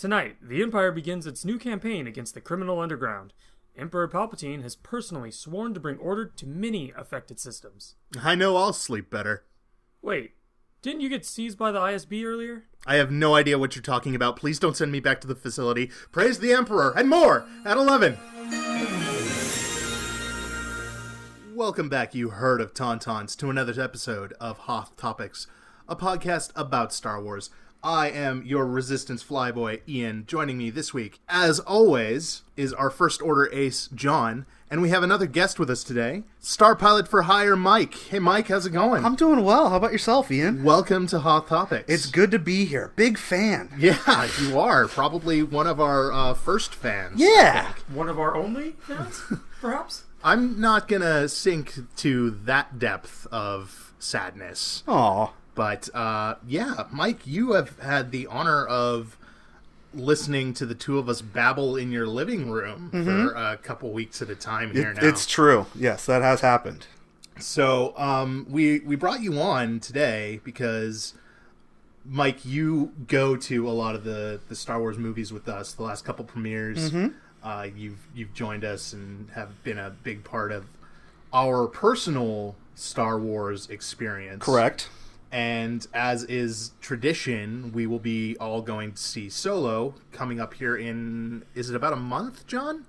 Tonight, the Empire begins its new campaign against the criminal underground. Emperor Palpatine has personally sworn to bring order to many affected systems. I know I'll sleep better. Wait, didn't you get seized by the ISB earlier? I have no idea what you're talking about. Please don't send me back to the facility. Praise the Emperor, and more, at 11. Welcome back, you herd of Tauntauns, to another episode of Hoth Topics, a podcast about Star Wars. I am your Resistance flyboy, Ian. Joining me this week, as always, is our First Order ace, Jon. And we have another guest with us today, Star Pilot for Hire, Mike. Hey, Mike, how's it going? I'm doing well. How about yourself, Ian? Welcome to Hoth Topics. It's good to be here. Big fan. Yeah, you are. Probably one of our first fans. Yeah. One of our only fans, perhaps? I'm not going to sink to that depth of sadness. Aw. But, yeah, Mike, you have had the honor of listening to the two of us babble in your living room for a couple weeks at a time here now. It's true. Yes, that has happened. So, we brought you on today because, Mike, you go to a lot of the Star Wars movies with us, the last couple premieres. You've joined us and have been a big part of our personal Star Wars experience. Correct. And as is tradition, we will be all going to see Solo coming up here in, is it about a month, Jon?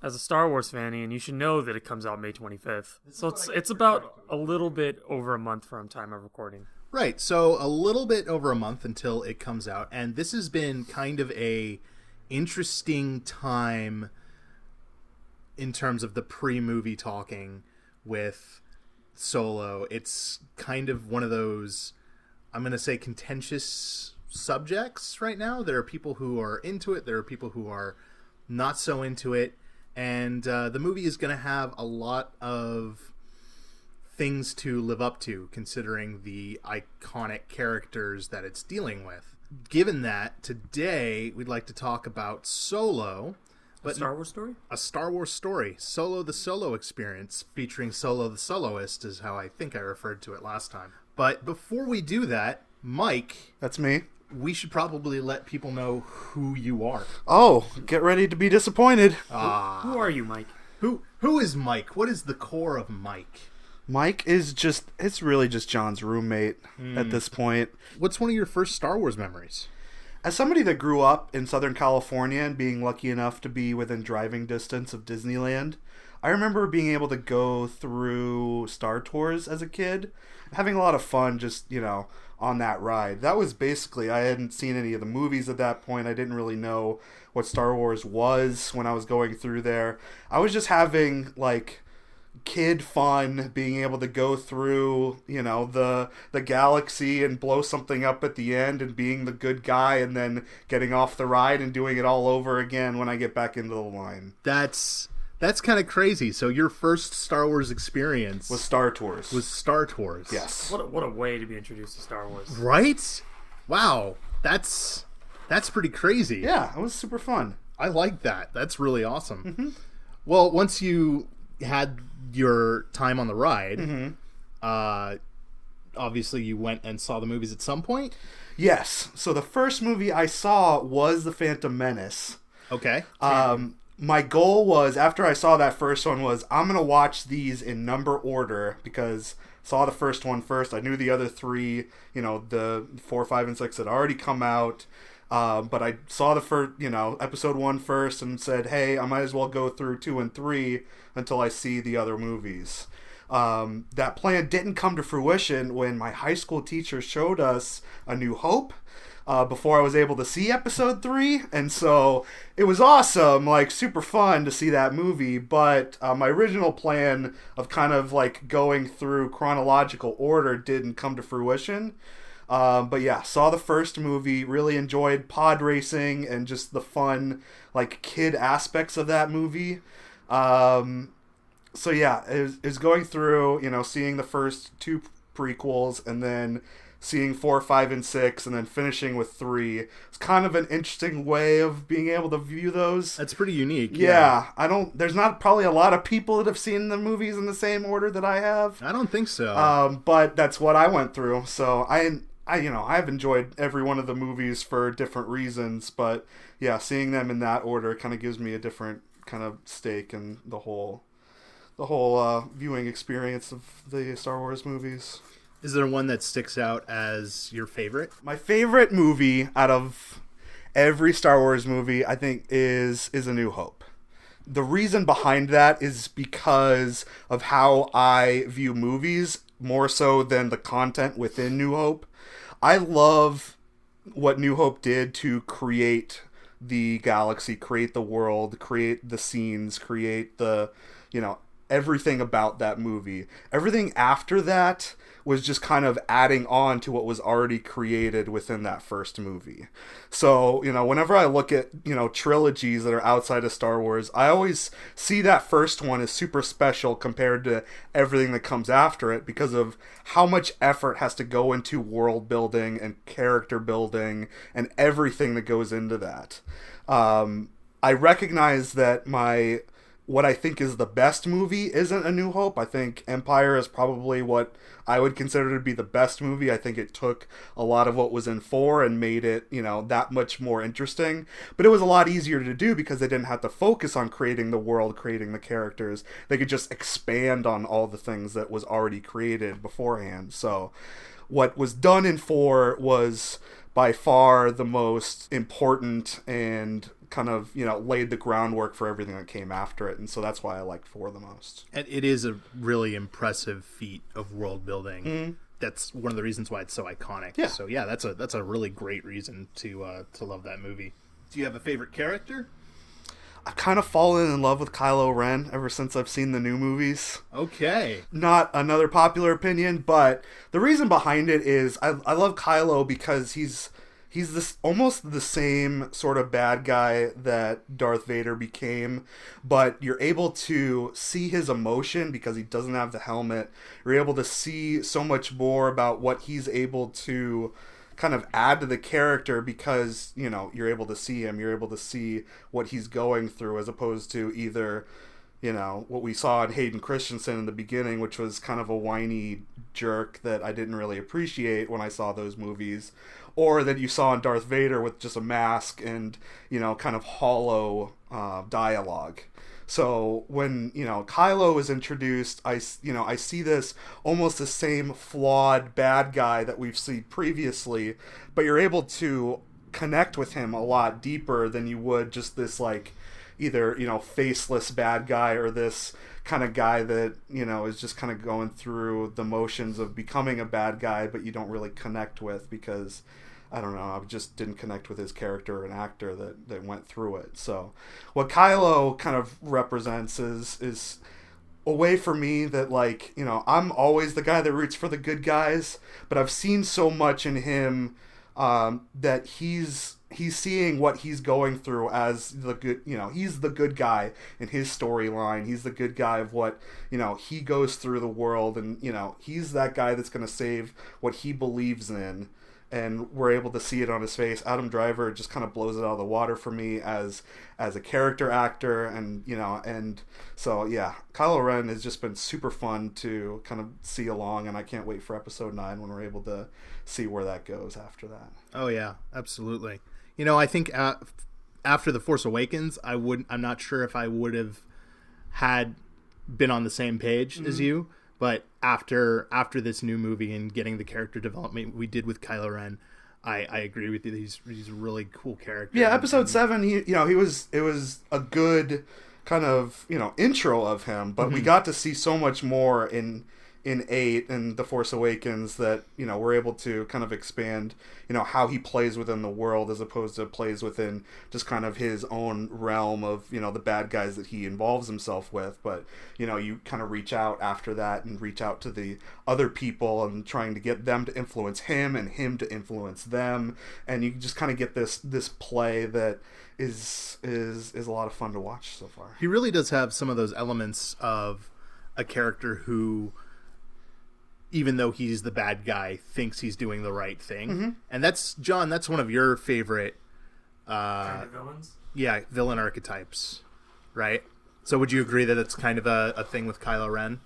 As a Star Wars fan, Ian, you should know that it comes out May 25th. So it's about a little bit over a month from time of recording. Right, so a little bit over a month until it comes out. And this has been kind of a interesting time in terms of the pre-movie talking with Solo. It's kind of one of those, I'm going to say, contentious subjects right now. There are people who are into it. There are people who are not so into it. And the movie is going to have a lot of things to live up to, considering the iconic characters that it's dealing with. Given that, today we'd like to talk about Solo. A Star Wars story? A Star Wars story. Solo the Solo Experience, featuring Solo the Soloist, is how I think I referred to it last time. But before we do that, Mike... That's me. We should probably let people know who you are. Oh, get ready to be disappointed. Who are you, Mike? Who is Mike? What is the core of Mike? Mike is it's really just Jon's roommate at this point. What's one of your first Star Wars memories? As somebody that grew up in Southern California and being lucky enough to be within driving distance of Disneyland, I remember being able to go through Star Tours as a kid, having a lot of fun just, on that ride. That was basically, I hadn't seen any of the movies at that point. I didn't really know what Star Wars was when I was going through there. I was just having, kid fun being able to go through the galaxy and blow something up at the end and being the good guy and then getting off the ride and doing it all over again when I get back into the line. That's kind of crazy. So your first Star Wars experience was Star Tours. Yes. What a way to be introduced to Star Wars. Right? Wow. That's pretty crazy. Yeah, it was super fun. I like that. That's really awesome. Well, once you had your time on the ride, obviously you went and saw the movies at some point? Yes. So the first movie I saw was The Phantom Menace. Okay. My goal was, after I saw that first one, was I'm going to watch these in number order because I saw the first one first. I knew the other three, the 4, 5, and 6 had already come out. But I saw the first, episode 1 first and said, hey, I might as well go through 2 and 3 until I see the other movies. That plan didn't come to fruition when my high school teacher showed us A New Hope before I was able to see episode 3. And so it was awesome, super fun to see that movie. But my original plan of kind of going through chronological order didn't come to fruition. But yeah, saw the first movie, really enjoyed pod racing and just the fun, kid aspects of that movie. So yeah, it was going through, seeing the first 2 prequels and then seeing 4, 5, and 6 and then finishing with 3. It's kind of an interesting way of being able to view those. That's pretty unique. Yeah. There's not probably a lot of people that have seen the movies in the same order that I have. I don't think so. But that's what I went through. So I I've enjoyed every one of the movies for different reasons, but yeah, seeing them in that order kind of gives me a different kind of stake in the whole viewing experience of the Star Wars movies. Is there one that sticks out as your favorite? My favorite movie out of every Star Wars movie, I think, is A New Hope. The reason behind that is because of how I view movies more so than the content within New Hope. I love what New Hope did to create the galaxy, create the world, create the scenes, create the, everything about that movie. Everything after that was just kind of adding on to what was already created within that first movie. So, whenever I look at, trilogies that are outside of Star Wars, I always see that first one as super special compared to everything that comes after it because of how much effort has to go into world building and character building and everything that goes into that. I recognize that what I think is the best movie isn't A New Hope. I think Empire is probably what I would consider to be the best movie. I think it took a lot of what was in 4 and made it, that much more interesting. But it was a lot easier to do because they didn't have to focus on creating the world, creating the characters. They could just expand on all the things that was already created beforehand. So what was done in 4 was by far the most important and kind of, laid the groundwork for everything that came after it. And so that's why I like 4 the most. And it is a really impressive feat of world building. Mm-hmm. That's one of the reasons why it's so iconic. Yeah. So yeah, that's a really great reason to love that movie. Do you have a favorite character? I've kind of fallen in love with Kylo Ren ever since I've seen the new movies. Okay. Not another popular opinion, but the reason behind it is I love Kylo because he's this almost the same sort of bad guy that Darth Vader became, but you're able to see his emotion because he doesn't have the helmet. You're able to see so much more about what he's able to kind of add to the character because, you're able to see him. You're able to see what he's going through as opposed to either, what we saw in Hayden Christensen in the beginning, which was kind of a whiny jerk that I didn't really appreciate when I saw those movies, or that you saw in Darth Vader with just a mask and, kind of hollow dialogue. So when, Kylo is introduced, I see this almost the same flawed bad guy that we've seen previously, but you're able to connect with him a lot deeper than you would just this, either, faceless bad guy or this kind of guy that, is just kind of going through the motions of becoming a bad guy, but you don't really connect with because, I don't know, I just didn't connect with his character and actor that went through it. So what Kylo kind of represents is a way for me that, I'm always the guy that roots for the good guys, but I've seen so much in him that he's seeing what he's going through as the good, he's the good guy in his storyline. He's the good guy of what, he goes through the world, and, he's that guy that's going to save what he believes in. And we're able to see it on his face. Adam Driver just kind of blows it out of the water for me as a character actor, and and so yeah, Kylo Ren has just been super fun to kind of see along, and I can't wait for Episode 9 when we're able to see where that goes after that. Oh yeah, absolutely. I think after The Force Awakens, I'm not sure if I would have had been on the same page as you. But after this new movie and getting the character development we did with Kylo Ren, I agree with you. He's a really cool character. Yeah, Episode 7, it was a good kind of intro of him, but we got to see so much more in 8 and The Force Awakens that we're able to kind of expand how he plays within the world as opposed to plays within just kind of his own realm of the bad guys that he involves himself with. But you kind of reach out after that and reach out to the other people and trying to get them to influence him and him to influence them, and you just kind of get this play that is a lot of fun to watch so far. He really does have some of those elements of a character who, even though he's the bad guy, thinks he's doing the right thing. Mm-hmm. And that's one of your favorite kind of villains? Yeah, villain archetypes, right? So would you agree that it's kind of a thing with Kylo Ren?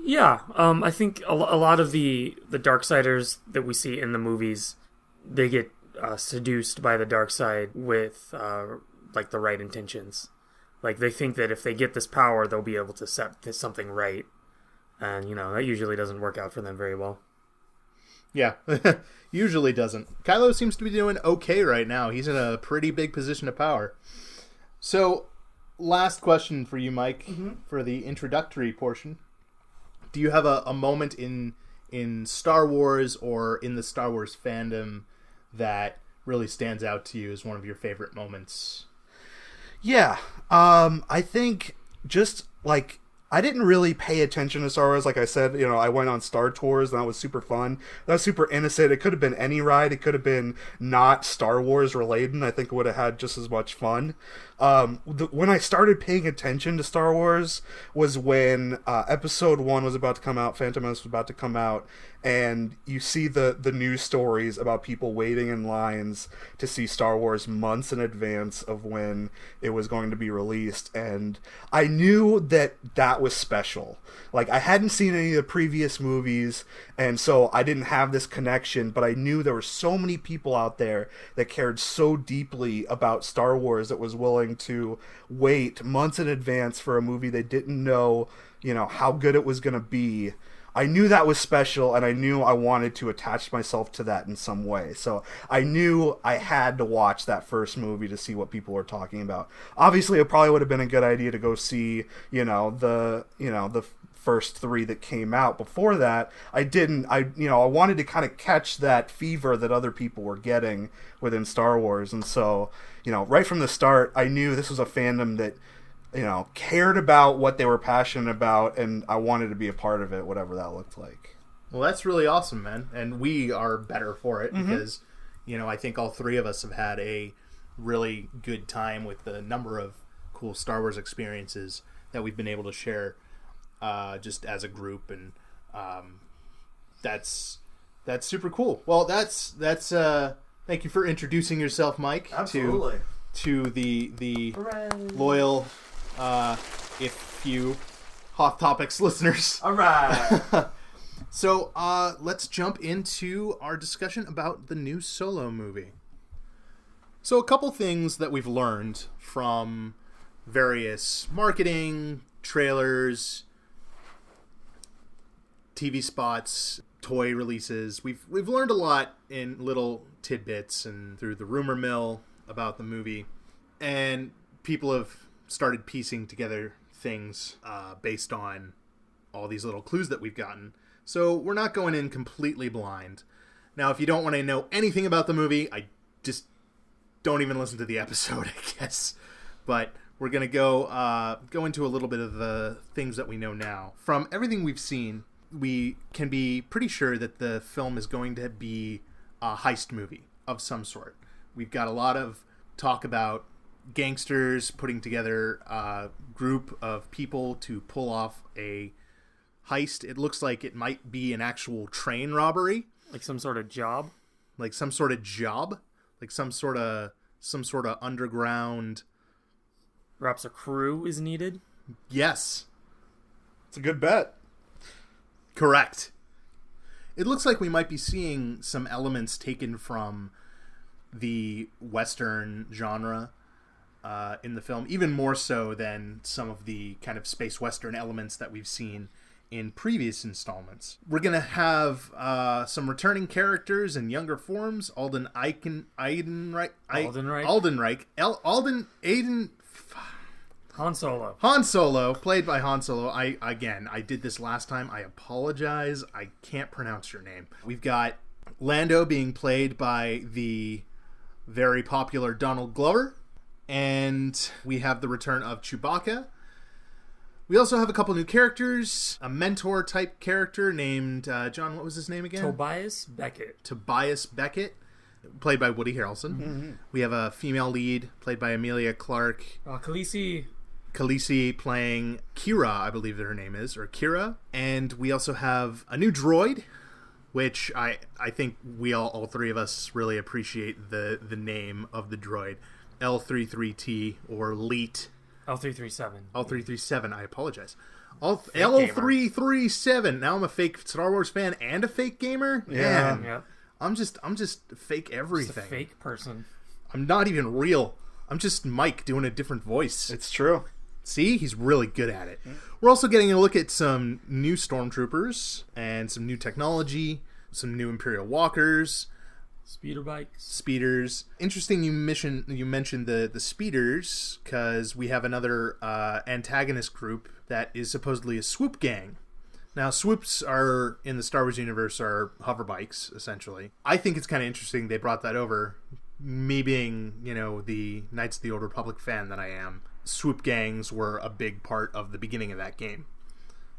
Yeah, I think a lot of the Darksiders that we see in the movies, they get seduced by the dark side with like the right intentions. Like they think that if they get this power, they'll be able to set something right, and that usually doesn't work out for them very well. Yeah, usually doesn't. Kylo seems to be doing okay right now. He's in a pretty big position of power. So, last question for you, Mike, for the introductory portion. Do you have a moment in Star Wars or in the Star Wars fandom that really stands out to you as one of your favorite moments? Yeah, I think just like I didn't really pay attention to Star Wars. Like I said, I went on Star Tours and that was super fun. That was super innocent. It could have been any ride. It could have been not Star Wars related. I think it would have had just as much fun. When I started paying attention to Star Wars was when Episode 1 was about to come out, Phantom Menace was about to come out, and you see the news stories about people waiting in lines to see Star Wars months in advance of when it was going to be released, and I knew that was special. Like, I hadn't seen any of the previous movies, and so I didn't have this connection, but I knew there were so many people out there that cared so deeply about Star Wars that was willing to wait months in advance for a movie they didn't know, how good it was going to be. I knew that was special, and I knew I wanted to attach myself to that in some way. So I knew I had to watch that first movie to see what people were talking about. Obviously, it probably would have been a good idea to go see, the first 3 that came out. Before that, I didn't. I wanted to kind of catch that fever that other people were getting within Star Wars, and so right from the start, I knew this was a fandom that cared about what they were passionate about, and I wanted to be a part of it, whatever that looked like. Well, that's really awesome, man. And we are better for it because, I think all 3 of us have had a really good time with the number of cool Star Wars experiences that we've been able to share just as a group. And that's super cool. Well, that's thank you for introducing yourself, Mike. Absolutely. To the loyal, if few, Hoth Topics listeners. All right. So let's jump into our discussion about the new Solo movie. So a couple things that we've learned from various marketing, trailers, TV spots, toy releases. We've learned a lot in little tidbits and through the rumor mill about the movie, and people have started piecing together things based on all these little clues that we've gotten. So we're not going in completely blind. Now, if you don't want to know anything about the movie, I just don't even listen to the episode, I guess. But we're going to go into a little bit of the things that we know now. From everything we've seen, we can be pretty sure that the film is going to be a heist movie of some sort. We've got a lot of talk about gangsters putting together a group of people to pull off a heist. It looks like it might be an actual train robbery. Like some sort of job? Like some sort of job? Like some sort of underground... Perhaps a crew is needed? Yes. It's a good bet. Correct. It looks like we might be seeing some elements taken from the Western genre in the film, even more so than some of the kind of space Western elements that we've seen in previous installments. We're going to have some returning characters in younger forms. Han Solo, played by Han Solo. I did this last time. I apologize. I can't pronounce your name. We've got Lando being played by the very popular Donald Glover. And we have the return of Chewbacca. We also have a couple new characters. A mentor-type character named... John, what was his name again? Tobias Beckett. Tobias Beckett, played by Woody Harrelson. Mm-hmm. We have a female lead, played by Emilia Clarke. Khaleesi playing Kira, I believe that her name is, or Kira. And we also have a new droid, which I think we all 3 of us really appreciate the name of the droid. L33T, or LEET. L337. L337, I apologize. L337. Now I'm a fake Star Wars fan and a fake gamer. Yeah. Man, Yeah. I'm just fake everything. Just a fake person. I'm not even real. I'm just Mike doing a different voice. It's true. See, he's really good at it. We're also getting a look at some new stormtroopers and some new technology, some new Imperial walkers, Speeder bikes. speeders. Interesting you mentioned the speeders, because we have another antagonist group that is supposedly a swoop gang. Now, swoops are, in the Star Wars universe, are hover bikes, essentially. I think it's kind of interesting they brought that over. Me being, the Knights of the Old Republic fan that I am, swoop gangs were a big part of the beginning of that game.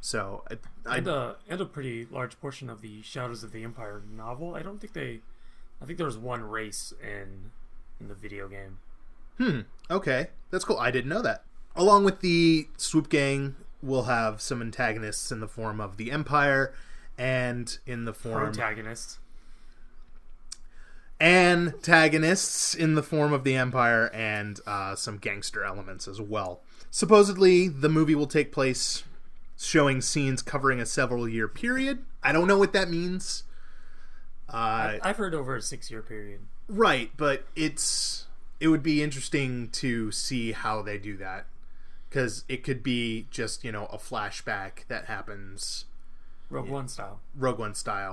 So, And a pretty large portion of the Shadows of the Empire novel. I think there was one race in the video game. Okay, that's cool. I didn't know that. Along with the swoop gang, we'll have some antagonists in the form of the Empire, and in the form... Antagonists in the form of the Empire, and some gangster elements as well. Supposedly, the movie will take place showing scenes covering a several-year period. I don't know what that means. I've heard over a 6-year period. Right, but it would be interesting to see how they do that, because it could be just a flashback that happens Rogue One style,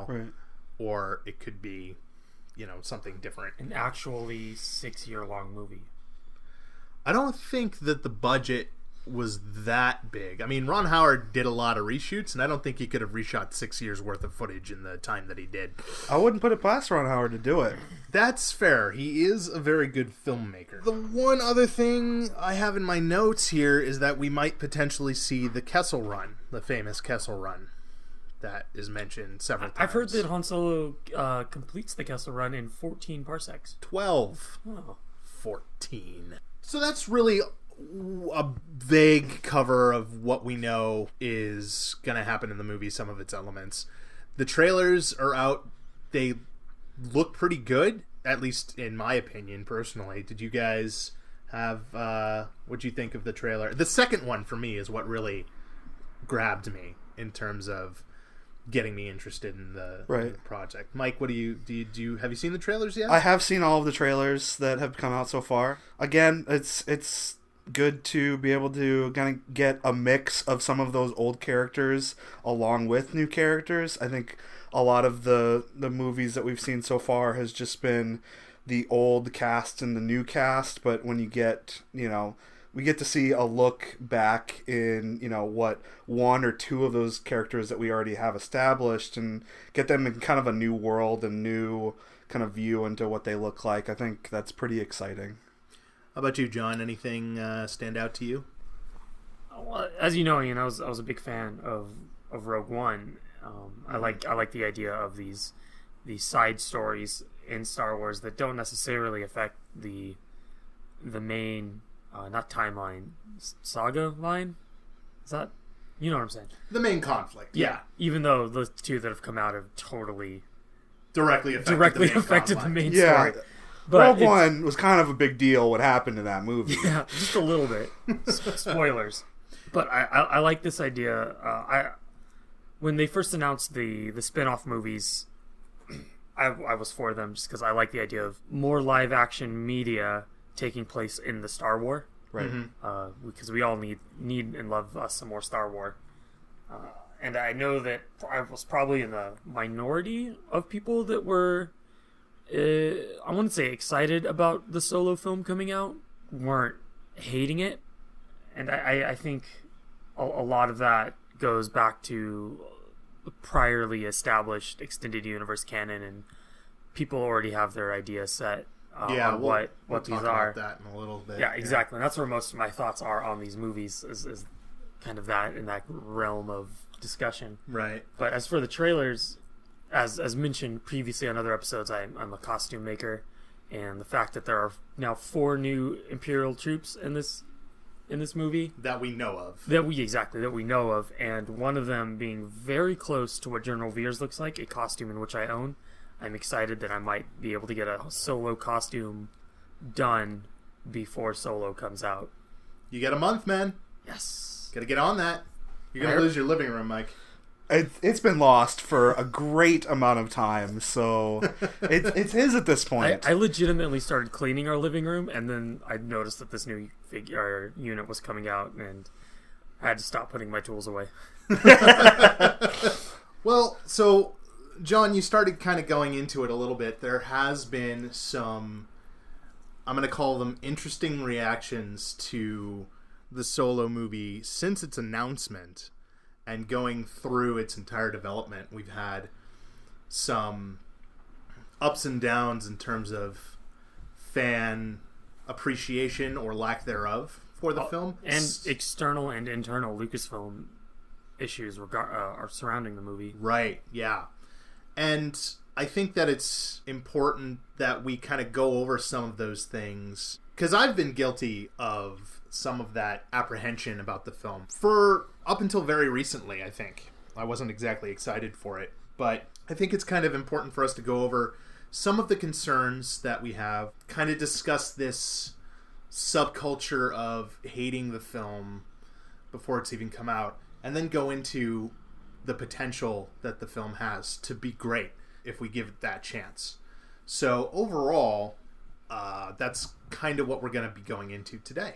Right. or it could be something different. an actually 6-year-long movie. I don't think that the budget was that big. I mean, Ron Howard did a lot of reshoots, and I don't think he could have reshot 6 years worth of footage in the time that he did. I wouldn't put it past Ron Howard to do it. That's fair. He is a very good filmmaker. The one other thing I have in my notes here is that we might potentially see the Kessel Run, the famous Kessel Run that is mentioned several times. I've heard that Han Solo completes the Kessel Run in 14 parsecs. 12. Oh. 14. So that's really a vague cover of what we know is going to happen in the movie, some of its elements. The trailers are out. They look pretty good, at least in my opinion, personally. Did you guys have, what'd you think of the trailer? The second one, for me, is what really grabbed me in terms of getting me interested in the project. Mike, what do you have you seen the trailers yet? I have seen all of the trailers that have come out so far. Again, it's good to be able to kind of get a mix of some of those old characters along with new characters. I think a lot of the movies that we've seen so far has just been the old cast and the new cast, but when you get, we get to see a look back in, what one or two of those characters that we already have established and get them in kind of a new world and new kind of view into what they look like. I think that's pretty exciting. How about you, John? Anything stand out to you? Well, as you know, Ian, I was a big fan of Rogue One. I like the idea of these side stories in Star Wars that don't necessarily affect the main not timeline, saga line. Is that, you know what I'm saying? The main conflict. Yeah. Even though the two that have come out have totally directly affected the main Yeah. story. But Rogue One was kind of a big deal what happened in that movie. Yeah, just a little bit. Spoilers. But I like this idea. When they first announced the spin-off movies, I was for them just because I like the idea of more live action media taking place in the Star War. Right. Because we all need and love us some more Star War. And I know that I was probably in the minority of people that were, I wouldn't say excited about the Solo film coming out, weren't hating it. And I think a lot of that goes back to priorly established extended universe canon, and people already have their idea set on what these are. About that in a little bit. Yeah, exactly. And that's where most of my thoughts are on these movies, is kind of that in that realm of discussion. Right. But as for the trailers, as mentioned previously on other episodes, I'm a costume maker, and the fact that there are now 4 new Imperial troops in this movie that we know of, that we know of, and one of them being very close to what General Veers looks like, a costume in which I own. I'm excited that I might be able to get a Solo costume done before Solo comes out. You get a month, man. Yes. Gotta get on that. You're going to lose your living room, Mike. It's been lost for a great amount of time, so it's his at this point. I legitimately started cleaning our living room, and then I noticed that this new unit was coming out, and I had to stop putting my tools away. Well, so, John, you started kind of going into it a little bit. There has been some, I'm going to call them interesting reactions to the Solo movie since its announcement. And going through its entire development, we've had some ups and downs in terms of fan appreciation or lack thereof for the film. And external and internal Lucasfilm issues are surrounding the movie. Right, yeah. And I think that it's important that we kind of go over some of those things. Because I've been guilty of some of that apprehension about the film for up until very recently. I think I wasn't exactly excited for it, but I think it's kind of important for us to go over some of the concerns that we have, kind of discuss this subculture of hating the film before it's even come out, and then go into the potential that the film has to be great if we give it that chance. So overall, that's kind of what we're going to be going into today.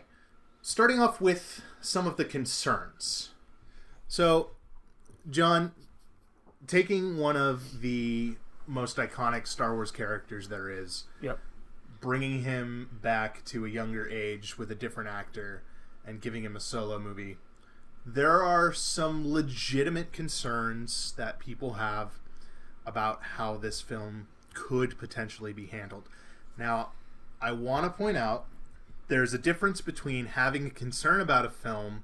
Starting off with some of the concerns. So, John, taking one of the most iconic Star Wars characters there is, yep, bringing him back to a younger age with a different actor and giving him a Solo movie, there are some legitimate concerns that people have about how this film could potentially be handled. Now, I want to point out there's a difference between having a concern about a film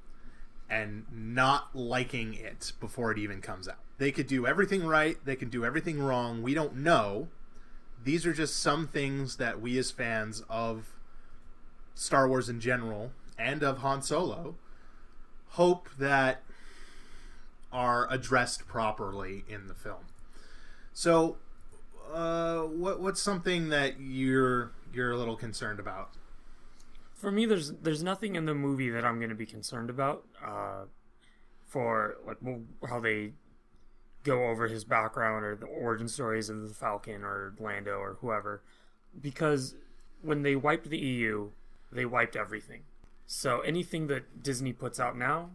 and not liking it before it even comes out. They could do everything right, they can do everything wrong, we don't know. These are just some things that we as fans of Star Wars in general, and of Han Solo, hope that are addressed properly in the film. So, what's something that you're a little concerned about? For me, there's nothing in the movie that I'm going to be concerned about. For like how they go over his background or the origin stories of the Falcon or Lando or whoever, because when they wiped the EU, they wiped everything. So anything that Disney puts out now,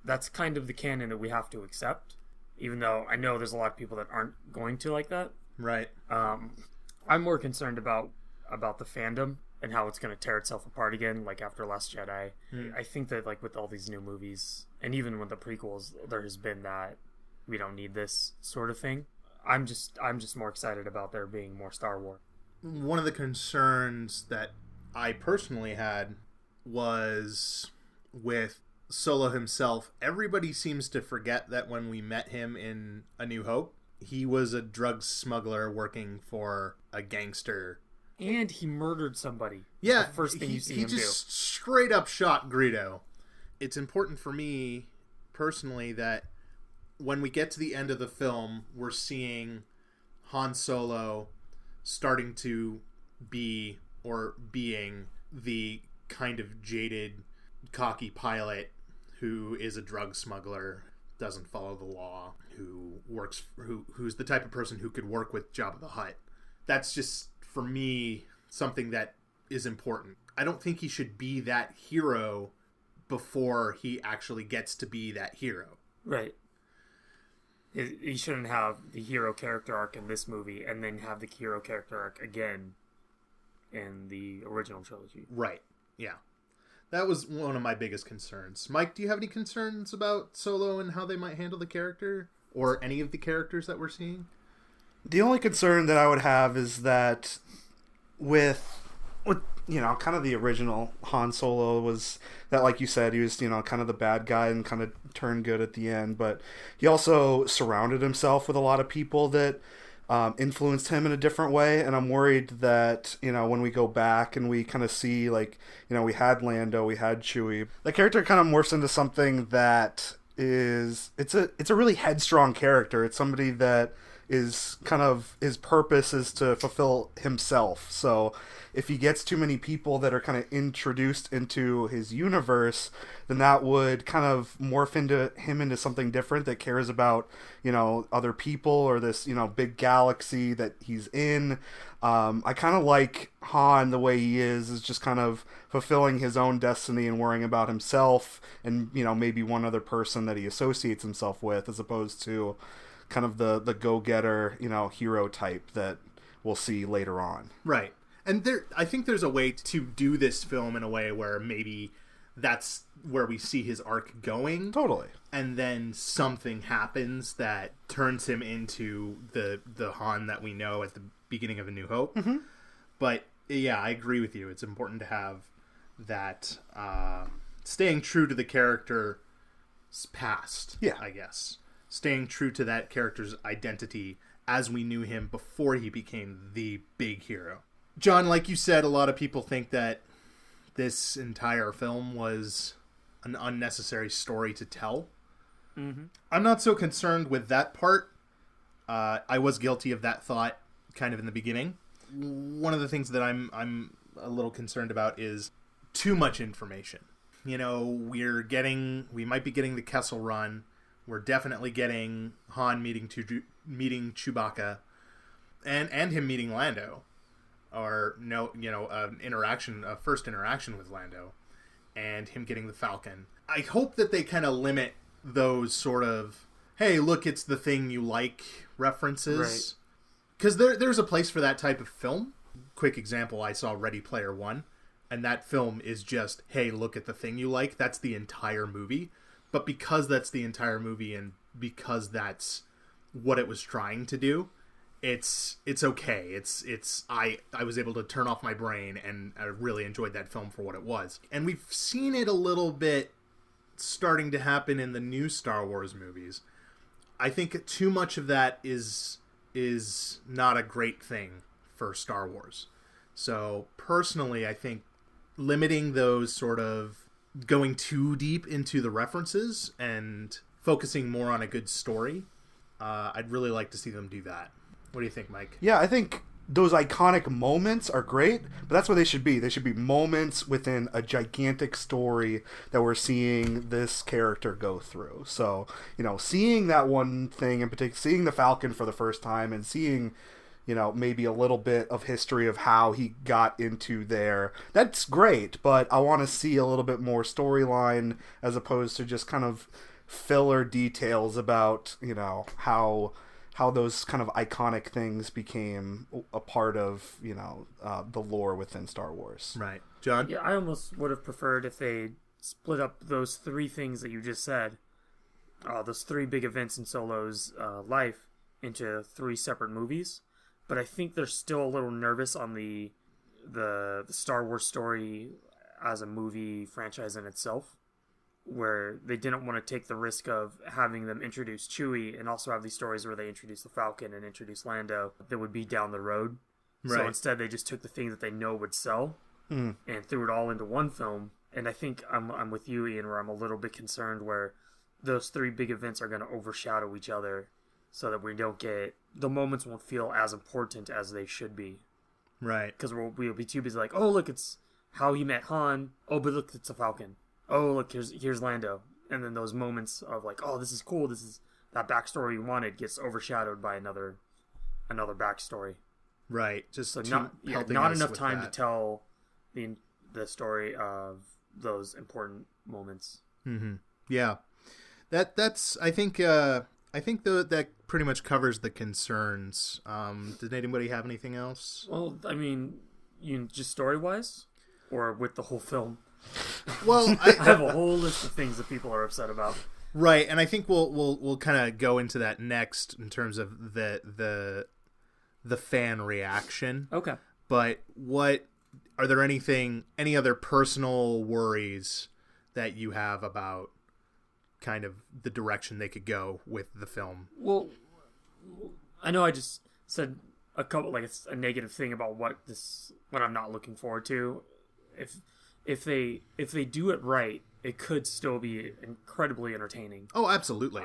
that's kind of the canon that we have to accept. Even though I know there's a lot of people that aren't going to like that. Right. I'm more concerned about the fandom and how it's going to tear itself apart again, like after Last Jedi. I think that like with all these new movies, and even with the prequels, there has been that we don't need this sort of thing. I'm just more excited about there being more Star Wars. One of the concerns that I personally had was with Solo himself. Everybody seems to forget that when we met him in A New Hope, he was a drug smuggler working for a gangster. And he murdered somebody. Yeah, the first thing you see him do. He just straight up shot Greedo. It's important for me, personally, that when we get to the end of the film, we're seeing Han Solo starting to be, or being, the kind of jaded, cocky pilot who is a drug smuggler, doesn't follow the law, who's the type of person who could work with Jabba the Hutt. That's just, for me, something that is important. I don't think he should be that hero before he actually gets to be that hero. Right. He shouldn't have the hero character arc in this movie and then have the hero character arc again in the original trilogy. Right. Yeah. That was one of my biggest concerns. Mike, do you have any concerns about Solo and how they might handle the character? Or any of the characters that we're seeing? The only concern that I would have is that with kind of the original Han Solo was that, like you said, he was, kind of the bad guy and kind of turned good at the end. But he also surrounded himself with a lot of people that influenced him in a different way. And I'm worried that, when we go back and we kind of see, like, we had Lando, we had Chewie, the character kind of morphs into something that it's a really headstrong character. It's somebody that is kind of his purpose is to fulfill himself. So if he gets too many people that are kind of introduced into his universe, then that would kind of morph into something different that cares about, other people or this, big galaxy that he's in. I kind of like Han the way he is just kind of fulfilling his own destiny and worrying about himself and, maybe one other person that he associates himself with, as opposed to kind of the go-getter, hero type that we'll see later on. Right. And I think there's a way to do this film in a way where maybe that's where we see his arc going. Totally. And then something happens that turns him into the Han that we know at the beginning of A New Hope. Mm-hmm. But yeah, I agree with you. It's important to have that staying true to the character's past, yeah. I guess. Staying true to that character's identity as we knew him before he became the big hero. John, like you said, a lot of people think that this entire film was an unnecessary story to tell. Mm-hmm. I'm not so concerned with that part. I was guilty of that thought kind of in the beginning. One of the things that I'm a little concerned about is too much information. We might be getting the Kessel Run. We're definitely getting Han meeting Chewbacca, and him meeting Lando, or a first interaction with Lando, and him getting the Falcon. I hope that they kind of limit those sort of, hey, look, it's the thing you like references, because there's a place for that type of film. Quick example: I saw Ready Player One, and that film is just, hey, look at the thing you like. That's the entire movie. But because that's the entire movie and because that's what it was trying to do, it's okay. I was able to turn off my brain and I really enjoyed that film for what it was. And we've seen it a little bit starting to happen in the new Star Wars movies. I think too much of that is not a great thing for Star Wars. So personally, I think limiting those sort of going too deep into the references and focusing more on a good story, I'd really like to see them do that. What do you think, Mike? Yeah, I think those iconic moments are great, but that's what they should be. They should be moments within a gigantic story that we're seeing this character go through. So, seeing that one thing in particular, seeing the Falcon for the first time and seeing maybe a little bit of history of how he got into there. That's great, but I want to see a little bit more storyline as opposed to just kind of filler details about, how those kind of iconic things became a part of, the lore within Star Wars. Right. John? Yeah, I almost would have preferred if they split up those three things that you just said, those three big events in Solo's life, into three separate movies. But I think they're still a little nervous on the Star Wars story as a movie franchise in itself, where they didn't want to take the risk of having them introduce Chewie and also have these stories where they introduce the Falcon and introduce Lando that would be down the road. Right. So instead they just took the thing that they know would sell and threw it all into one film. And I think I'm with you, Ian, where I'm a little bit concerned where those three big events are going to overshadow each other, so that we don't get, the moments won't feel as important as they should be. Right. Because we'll be too busy like, oh, look, it's how he met Han. Oh, but look, it's a Falcon. Oh, look, here's Lando. And then those moments of like, oh, this is cool. This is that backstory you wanted gets overshadowed by another backstory. Right. Just so not enough time to tell the story of those important moments. Mm-hmm. Yeah. That's I think that pretty much covers the concerns. Did anybody have anything else? Well, I mean, just story-wise? Or with the whole film? Well, I have a whole list of things that people are upset about. Right, and I think we'll kind of go into that next in terms of the fan reaction. Okay. But are there any other personal worries that you have about kind of the direction they could go with the film? Well, I know I just said a couple, like it's a negative thing about what I'm not looking forward to. If they do it right, it could still be incredibly entertaining. Oh, absolutely.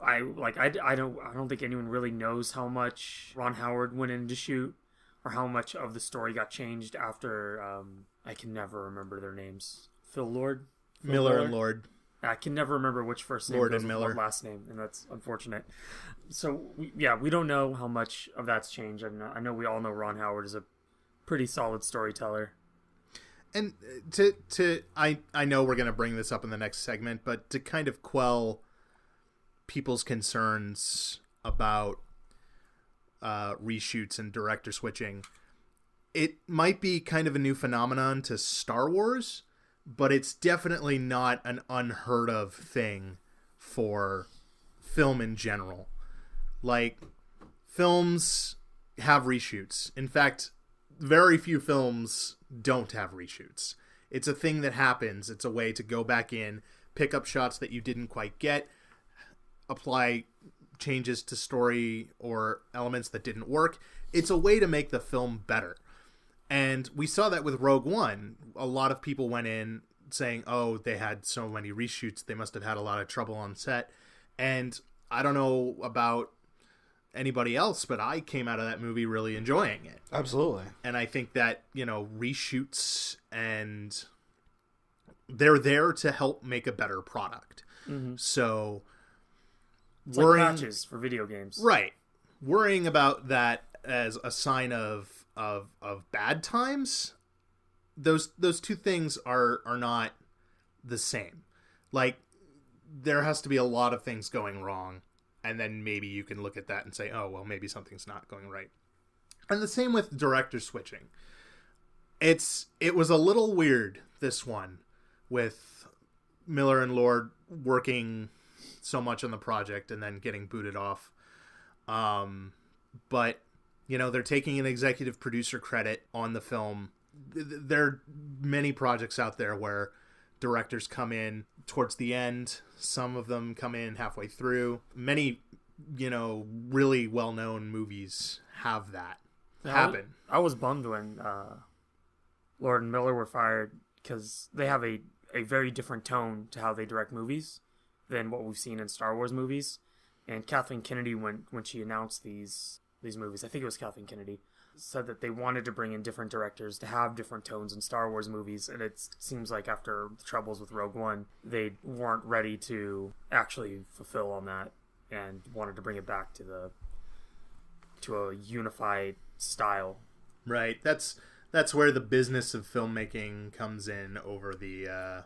I don't think anyone really knows how much Ron Howard went in to shoot, or how much of the story got changed after. I can never remember their names. Phil Lord, Miller and Lord. I can never remember which first name Lord goes and with Miller. what last name, and that's unfortunate. So we don't know how much of that's changed. I know we all know Ron Howard is a pretty solid storyteller. And I know we're going to bring this up in the next segment, but to kind of quell people's concerns about reshoots and director switching, it might be kind of a new phenomenon to Star Wars, but it's definitely not an unheard of thing for film in general. Like, films have reshoots. In fact, very few films don't have reshoots. It's a thing that happens. It's a way to go back in, pick up shots that you didn't quite get, apply changes to story or elements that didn't work. It's a way to make the film better. And we saw that with Rogue One. A lot of people went in saying, oh, they had so many reshoots, they must have had a lot of trouble on set. And I don't know about anybody else, but I came out of that movie really enjoying it. Absolutely. And I think that, reshoots, and they're there to help make a better product. Mm-hmm. So it's like patches for video games. Right. Worrying about that as a sign of bad times, those two things are not the same. Like, there has to be a lot of things going wrong, and then maybe you can look at that and say, oh, well, maybe something's not going right. And the same with director switching. It was a little weird, this one, with Miller and Lord working so much on the project and then getting booted off. But, they're taking an executive producer credit on the film. There are many projects out there where directors come in towards the end. Some of them come in halfway through. Many, really well-known movies have that happen. I was bummed when Lord and Miller were fired, because they have a very different tone to how they direct movies than what we've seen in Star Wars movies. And Kathleen Kennedy, when she announced these movies, I think it was Kathleen Kennedy, said that they wanted to bring in different directors to have different tones in Star Wars movies, and it seems like after the troubles with Rogue One, they weren't ready to actually fulfill on that, and wanted to bring it back to a unified style. Right. That's where the business of filmmaking comes in over the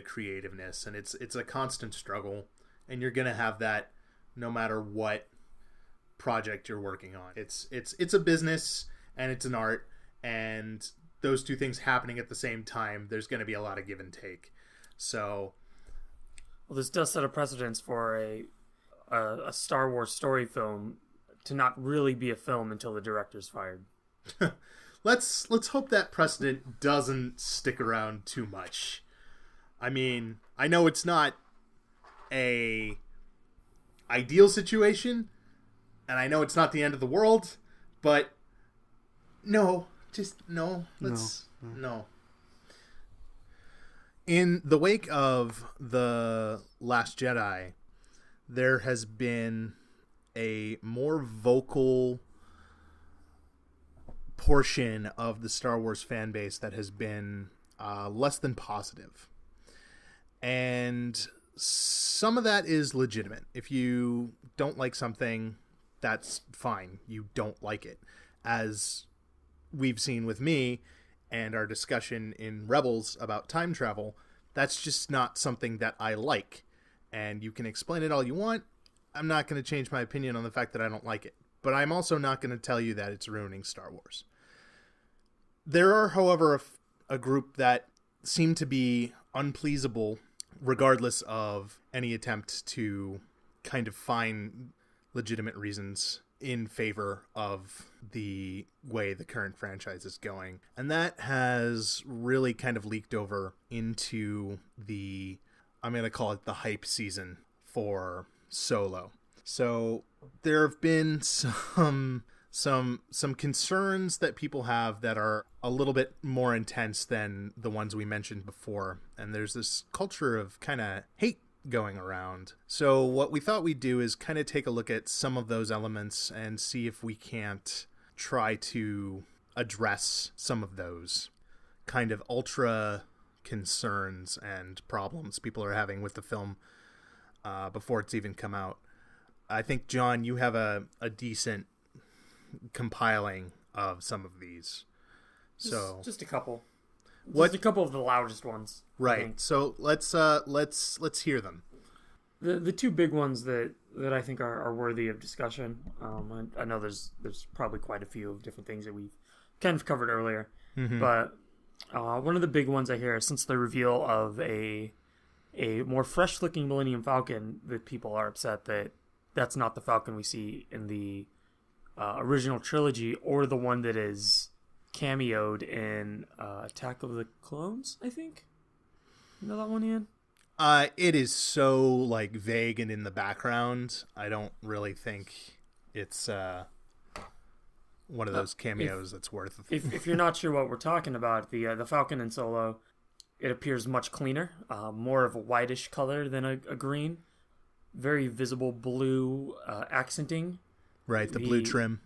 creativeness, and it's a constant struggle, and you're gonna have that no matter what project you're working on. It's a business and it's an art, and those two things happening at the same time, there's going to be a lot of give and take. So, well, this does set a precedence for a Star Wars story film to not really be a film until the director's fired. let's hope that precedent doesn't stick around too much. I mean, I know it's not a ideal situation, and I know it's not the end of the world, but no. Let's no. In the wake of The Last Jedi, there has been a more vocal portion of the Star Wars fan base that has been less than positive. And some of that is legitimate. If you don't like something, that's fine. You don't like it. As we've seen with me and our discussion in Rebels about time travel, that's just not something that I like. And you can explain it all you want. I'm not going to change my opinion on the fact that I don't like it. But I'm also not going to tell you that it's ruining Star Wars. There are, however, a group that seem to be unpleasable regardless of any attempt to kind of find legitimate reasons in favor of the way the current franchise is going. And that has really kind of leaked over into I'm going to call it the hype season for Solo. So there have been some concerns that people have that are a little bit more intense than the ones we mentioned before. And there's this culture of kind of hate going around. So what we thought we'd do is kind of take a look at some of those elements and see if we can't try to address some of those kind of ultra concerns and problems people are having with the film before it's even come out. I think, John, you have a decent compiling of some of these. So just a couple. Just a couple of the loudest ones. Right. So let's hear them. The two big ones that I think are worthy of discussion. I know there's probably quite a few different things that we've kind of covered earlier, but one of the big ones I hear since the reveal of a more fresh looking Millennium Falcon, that people are upset that that's not the Falcon we see in the original trilogy, or the one that is cameoed in Attack of the Clones, I think. You know that one, Ian? It is so like vague and in the background. I don't really think it's one of those cameos that's worth. If you're not sure what we're talking about, the Falcon in Solo, it appears much cleaner, more of a whitish color than a green, very visible blue accenting. Right, the blue trim.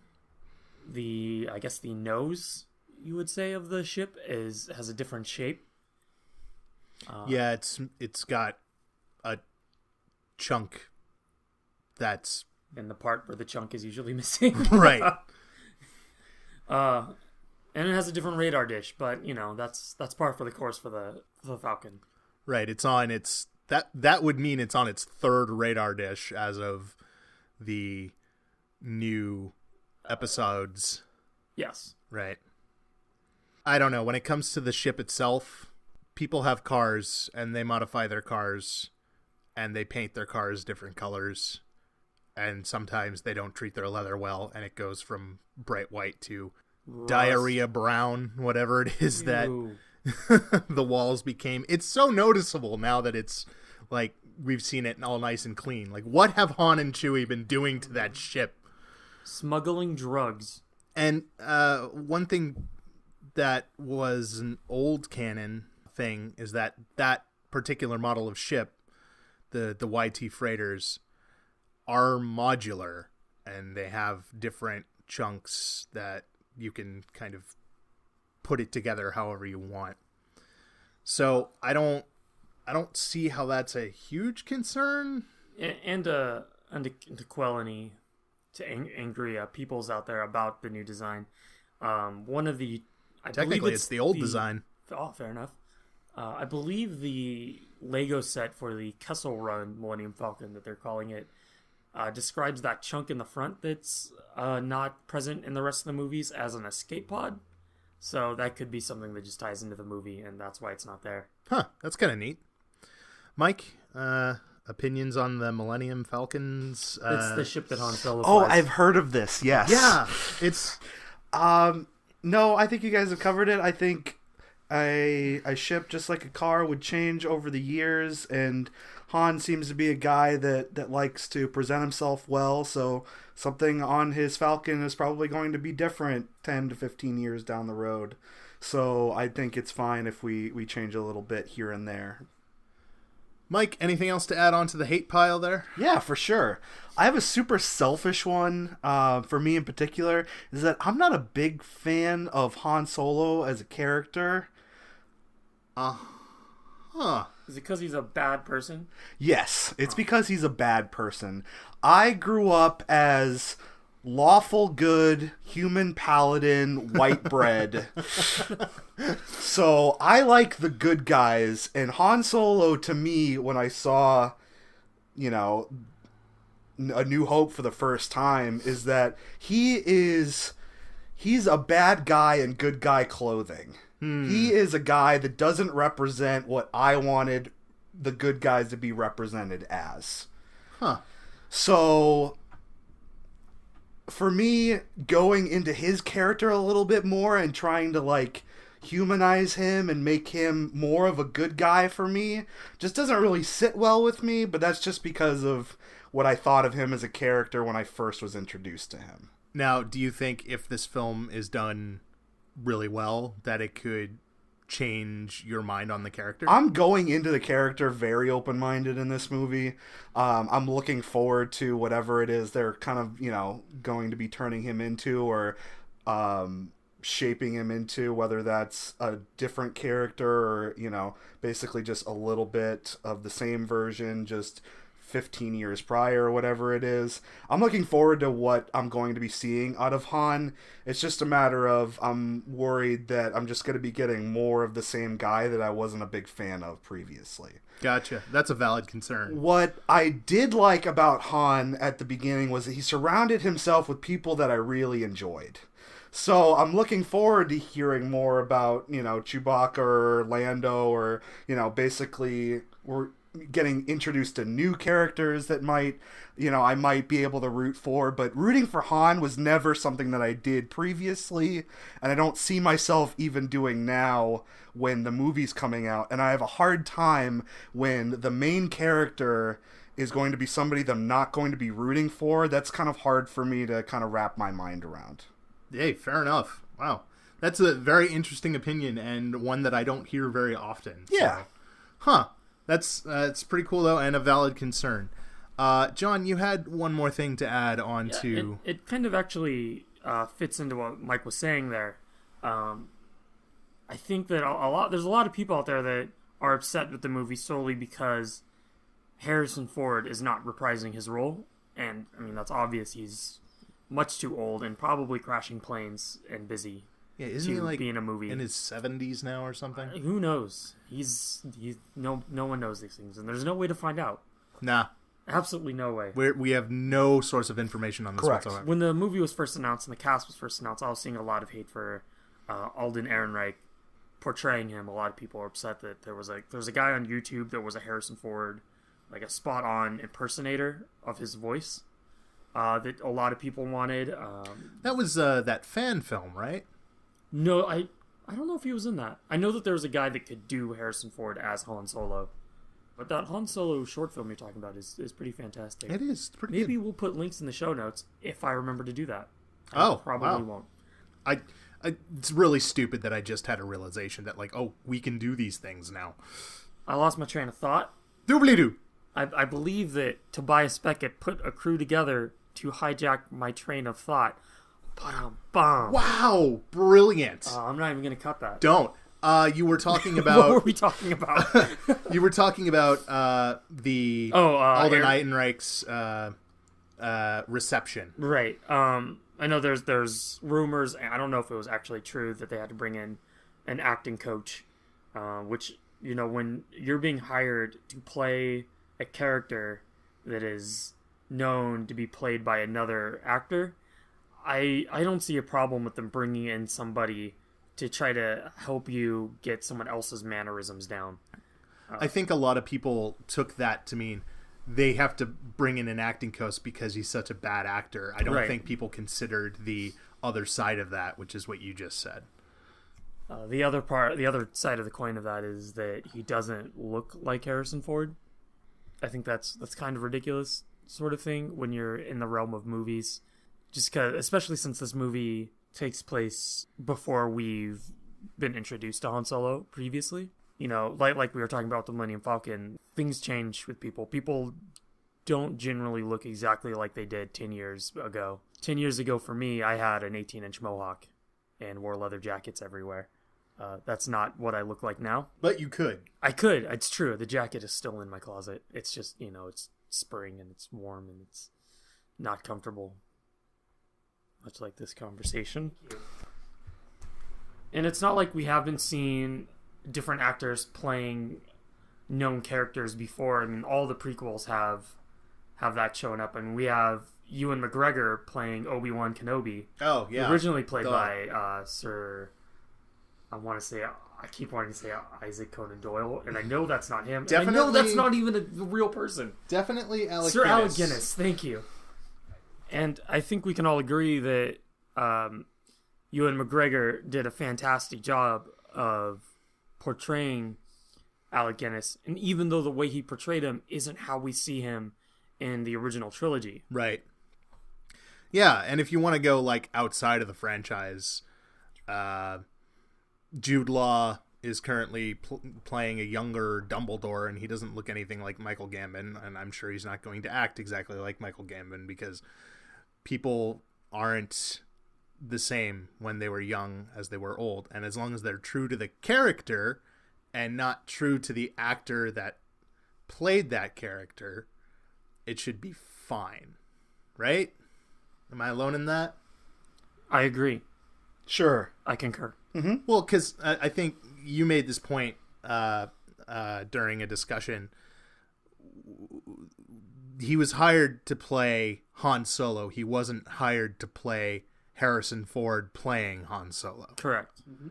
I guess the nose, you would say, of the ship has a different shape. Yeah, it's got a chunk that's in the part where the chunk is usually missing. Right. And it has a different radar dish, but that's par for the course for the Falcon. Right, it's on its that would mean it's on its third radar dish as of the new episodes. Yes. Right. I don't know, when it comes to the ship itself, people have cars and they modify their cars and they paint their cars different colors, and sometimes they don't treat their leather well and it goes from bright white to diarrhea brown, whatever it is that the walls became. It's so noticeable now that it's like we've seen it all nice and clean. Like, what have Han and Chewie been doing to that ship? Smuggling drugs. And one thing that was an old canon thing is that particular model of ship, the YT freighters, are modular, and they have different chunks that you can kind of put it together however you want. So I don't see how that's a huge concern. And to quell any angry peoples out there about the new design, one of the technically it's the old design. Oh, fair enough. I believe the Lego set for the Kessel Run Millennium Falcon, that they're calling it, describes that chunk in the front that's not present in the rest of the movies as an escape pod. So that could be something that just ties into the movie, and that's why it's not there. Huh, that's kind of neat. Mike, opinions on the Millennium Falcons? It's the ship that Han Solo Oh, flies. I've heard of this, yes. Yeah, it's... No, I think you guys have covered it. I think a ship, just like a car, would change over the years, and Han seems to be a guy that likes to present himself well, so something on his Falcon is probably going to be different 10 to 15 years down the road. So I think it's fine if we change a little bit here and there. Mike, anything else to add on to the hate pile there? Yeah, for sure. I have a super selfish one for me in particular, is that I'm not a big fan of Han Solo as a character. Is it because he's a bad person? Yes, it's because he's a bad person. I grew up as lawful good human paladin white bread. So I like the good guys, and Han Solo, to me, when I saw, A New Hope for the first time, is that he's a bad guy in good guy clothing. He is a guy that doesn't represent what I wanted the good guys to be represented as. So for me, going into his character a little bit more and trying to humanize him and make him more of a good guy for me just doesn't really sit well with me, but that's just because of what I thought of him as a character when I first was introduced to him. Now, do you think if this film is done really well that it could change your mind on the character? I'm going into the character very open-minded in this movie. I'm looking forward to whatever it is they're kind of, going to be turning him into, or shaping him into, whether that's a different character or, basically just a little bit of the same version, just 15 years prior or whatever it is. I'm looking forward to what I'm going to be seeing out of Han. It's just a matter of I'm worried that I'm just going to be getting more of the same guy that I wasn't a big fan of previously. Gotcha. That's a valid concern. What I did like about Han at the beginning was that he surrounded himself with people that I really enjoyed. So I'm looking forward to hearing more about, Chewbacca or Lando, or, basically we're getting introduced to new characters that I might be able to root for. But rooting for Han was never something that I did previously, and I don't see myself even doing now when the movie's coming out. And I have a hard time when the main character is going to be somebody that I'm not going to be rooting for. That's kind of hard for me to kind of wrap my mind around. Hey, fair enough. Wow. That's a very interesting opinion, and one that I don't hear very often. Yeah. So. That's pretty cool, though, and a valid concern. John, you had one more thing to add on to... It kind of actually fits into what Mike was saying there. I think that there's a lot of people out there that are upset with the movie solely because Harrison Ford is not reprising his role. And, that's obvious. He's much too old and probably crashing planes and busy. Yeah, isn't he like be in a movie in his 70s now or something? Who knows? He's no one knows these things, and there's no way to find out. Nah, absolutely no way. We have no source of information on this whatsoever. When the movie was first announced and the cast was first announced, I was seeing a lot of hate for Alden Ehrenreich portraying him. A lot of people were upset that there was a guy on YouTube that was a Harrison Ford, like a spot on impersonator of his voice. That a lot of people wanted. That was that fan film, right? No, I don't know if he was in that. I know that there was a guy that could do Harrison Ford as Han Solo. But that Han Solo short film you're talking about is pretty fantastic. It is. It's pretty Maybe good. We'll put links in the show notes if I remember to do that. Probably won't. It's really stupid that I just had a realization that, we can do these things now. I lost my train of thought. Doobly-doo! I believe that Tobias Beckett put a crew together to hijack my train of thought. Ba-dum-bum. Wow! Brilliant! I'm not even going to cut that. Don't. You were talking about... What were we talking about? You were talking about the Alden Ehrenreich's reception. Right. I know there's rumors, and I don't know if it was actually true, that they had to bring in an acting coach, which, when you're being hired to play a character that is known to be played by another actor, I don't see a problem with them bringing in somebody to try to help you get someone else's mannerisms down. I think a lot of people took that to mean they have to bring in an acting coach because he's such a bad actor. I don't think people considered the other side of that, which is what you just said. The other side of the coin of that is that he doesn't look like Harrison Ford. I think that's kind of ridiculous sort of thing when you're in the realm of movies. Just because, especially since this movie takes place before we've been introduced to Han Solo previously. Like we were talking about the Millennium Falcon, things change with people. People don't generally look exactly like they did 10 years ago. 10 years ago for me, I had an 18-inch mohawk and wore leather jackets everywhere. That's not what I look like now. But you could. I could. It's true. The jacket is still in my closet. It's just, it's spring and it's warm and it's not comfortable. Much like this conversation. And it's not like we haven't seen different actors playing known characters before. All the prequels have that showing up. We have Ewan McGregor playing Obi-Wan Kenobi. Oh, yeah. Originally played by Sir... I keep wanting to say Isaac Conan Doyle, and I know that's not him. Definitely, I know that's not even a real person. Definitely Alec Sir Guinness. Alec Guinness, thank you. And I think we can all agree that Ewan McGregor did a fantastic job of portraying Alec Guinness. And even though the way he portrayed him isn't how we see him in the original trilogy. Right. Yeah, and if you want to go outside of the franchise, Jude Law is currently playing a younger Dumbledore, and he doesn't look anything like Michael Gambon, and I'm sure he's not going to act exactly like Michael Gambon because people aren't the same when they were young as they were old, and as long as they're true to the character and not true to the actor that played that character, it should be fine, right? Am I alone in that? I agree. Sure. I concur. Mm-hmm. Well, because I think you made this point during a discussion. He was hired to play Han Solo. He wasn't hired to play Harrison Ford playing Han Solo. Correct. Mm-hmm.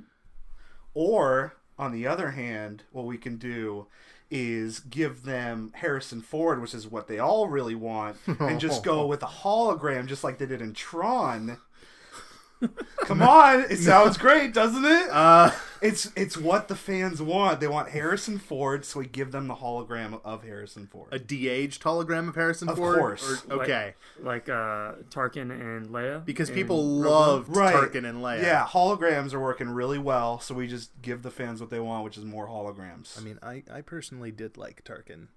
Or, on the other hand, what we can do is give them Harrison Ford, which is what they all really want, and just go with a hologram, just like they did in Tron. Come on, it sounds great, doesn't it? It's what the fans want. They want Harrison Ford, so we give them the hologram of Harrison Ford. A de-aged hologram of Harrison Of Ford? course. Okay. Like Tarkin and Leia. Because in people Rogue loved Right. Tarkin and Leia. Yeah, holograms are working really well, so we just give the fans what they want, which is more holograms. I mean, I personally did like Tarkin.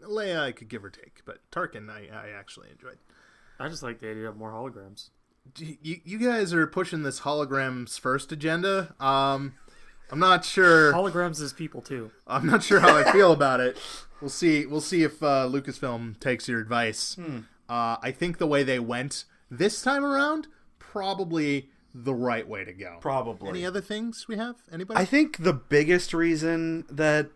Leia I could give or take, but Tarkin I actually enjoyed. One. I just like the idea of more holograms. You guys are pushing this holograms first agenda. I'm not sure. Holograms is people too. I'm not sure how I feel about it. We'll see if Lucasfilm takes your advice. I think the way they went this time around, probably the right way to go. Probably. Any other things we have? Anybody? I think the biggest reason that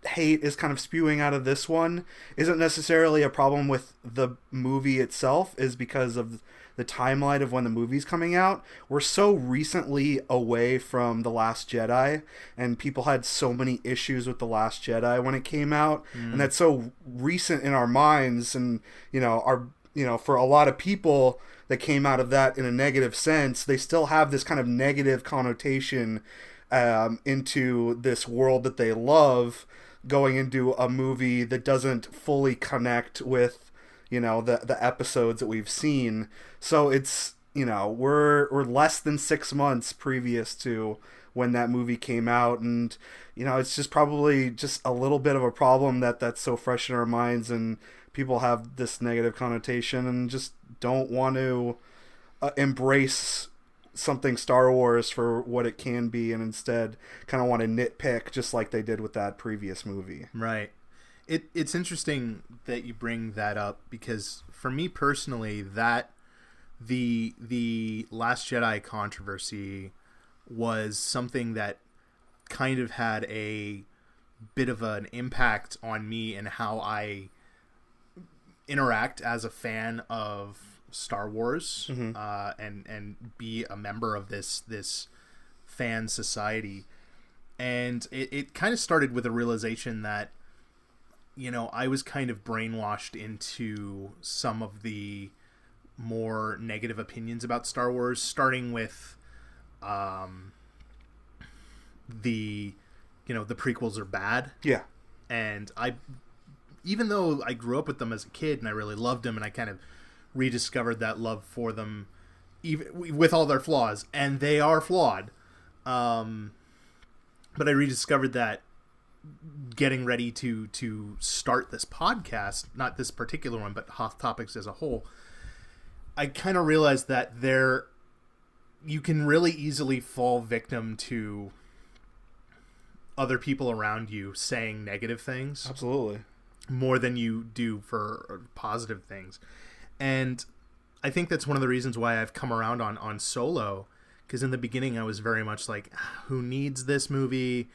hate is kind of spewing out of this one isn't necessarily a problem with the movie itself, is because of the timeline of when the movie's coming out. We're so recently away from The Last Jedi, and people had so many issues with The Last Jedi when it came out, and that's so recent in our minds, and for a lot of people that came out of that in a negative sense, they still have this kind of negative connotation into this world that they love, going into a movie that doesn't fully connect with the episodes that we've seen. So it's we're less than 6 months previous to when that movie came out, and it's just probably just a little bit of a problem that's so fresh in our minds, and people have this negative connotation and just don't want to embrace something Star Wars for what it can be, and instead kind of want to nitpick just like they did with that previous movie. Right. It's interesting that you bring that up, because for me personally, that the Last Jedi controversy was something that kind of had a bit of an impact on me and how I interact as a fan of Star Wars, and be a member of this fan society. And it kind of started with a realization that I was kind of brainwashed into some of the more negative opinions about Star Wars, starting with the prequels are bad. Yeah. And even though I grew up with them as a kid and I really loved them, and I kind of rediscovered that love for them, even with all their flaws, and they are flawed. But I rediscovered that getting ready to start this podcast, not this particular one, but Hoth Topics as a whole, I kind of realized that you can really easily fall victim to other people around you saying negative things. Absolutely. More than you do for positive things. And I think that's one of the reasons why I've come around on Solo, because in the beginning I was very much like, who needs this movie?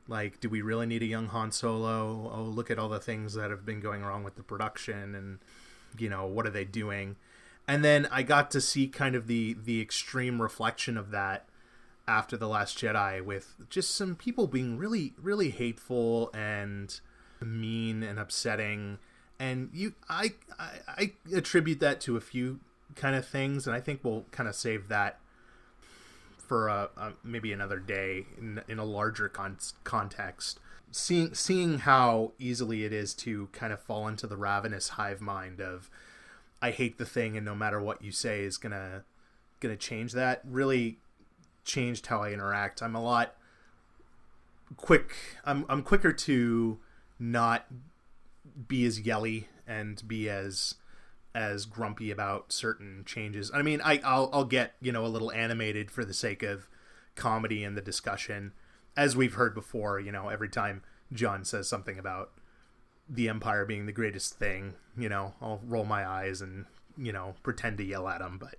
Like, do we really need a young Han Solo? Oh, look at all the things that have been going wrong with the production, and what are they doing? And then I got to see kind of the extreme reflection of that after The Last Jedi, with just some people being really, really hateful and mean and upsetting. And I attribute that to a few kind of things, and I think we'll kind of save that for maybe another day in a larger context. Seeing how easily it is to kind of fall into the ravenous hive mind of, I hate the thing, and no matter what you say is gonna change that, really changed how I interact. I'm a lot I'm quicker to not be as yelly and be as grumpy about certain changes. I mean, I'll get, a little animated for the sake of comedy and the discussion, as we've heard before. Every time Jon says something about the Empire being the greatest thing, I'll roll my eyes and pretend to yell at him, but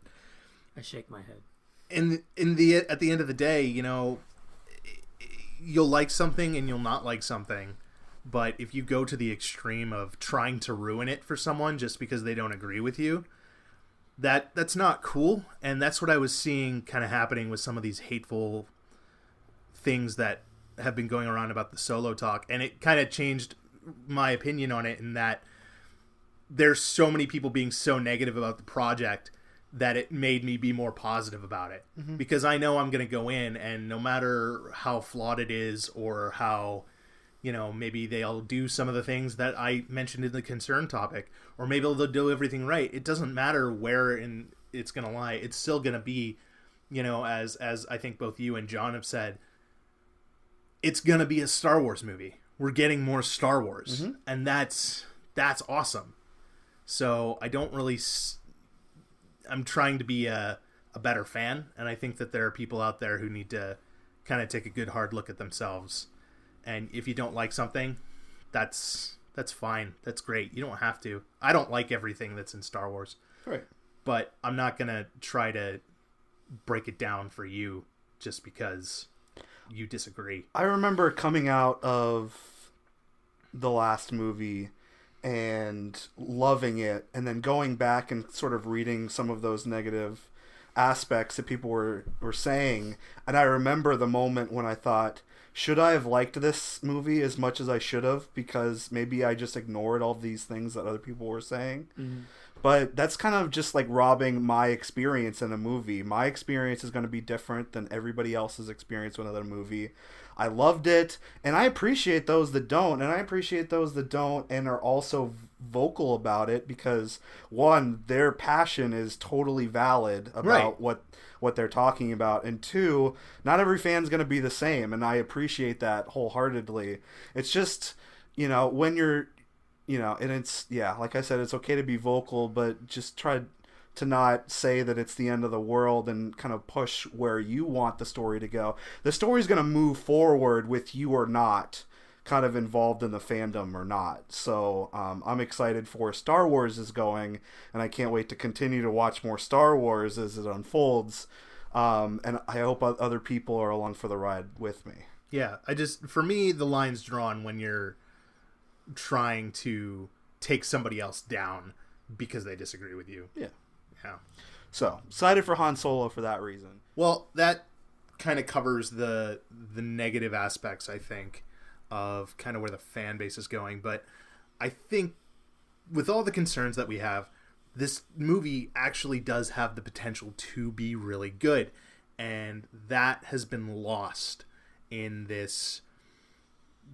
I shake my head. At the end of the day, you'll like something and you'll not like something. But if you go to the extreme of trying to ruin it for someone just because they don't agree with you, that's not cool. And that's what I was seeing kind of happening with some of these hateful things that have been going around about the Solo talk. And it kind of changed my opinion on it, in that there's so many people being so negative about the project that it made me be more positive about it. Mm-hmm. Because I know I'm going to go in, and no matter how flawed it is, or how, maybe they'll do some of the things that I mentioned in the concern topic, or maybe they'll do everything right. It doesn't matter where it's going to lie. It's still going to be, as I think both you and Jon have said, it's going to be a Star Wars movie. We're getting more Star Wars. Mm-hmm. And that's awesome. So I don't really... I'm trying to be a better fan, and I think that there are people out there who need to kind of take a good hard look at themselves. And if you don't like something, that's fine. That's great. You don't have to. I don't like everything that's in Star Wars. Right. But I'm not going to try to break it down for you just because you disagree. I remember coming out of the last movie and loving it, and then going back and sort of reading some of those negative aspects that people were saying. And I remember the moment when I thought, should I have liked this movie as much as I should have? Because maybe I just ignored all these things that other people were saying. Mm-hmm. But that's kind of just like robbing my experience in a movie. My experience is going to be different than everybody else's experience with another movie. I loved it, and I appreciate those that don't, and I appreciate those that don't and are also vocal about it, because one, their passion is totally valid about what they're talking about, and two, not every fan's going to be the same, and I appreciate that wholeheartedly. It's just, when you're, and it's, like I said, it's okay to be vocal, but just try to not say that it's the end of the world and kind of push where you want the story to go. The story's going to move forward with you or not kind of involved in the fandom or not. So I'm excited for where Star Wars is going, and I can't wait to continue to watch more Star Wars as it unfolds. And I hope other people are along for the ride with me. Yeah, for me, the line's drawn when you're trying to take somebody else down because they disagree with you. Yeah. Yeah. So, excited for Han Solo for that reason. Well, that kind of covers the negative aspects, I think, of kind of where the fan base is going. But I think with all the concerns that we have, this movie actually does have the potential to be really good. And that has been lost in this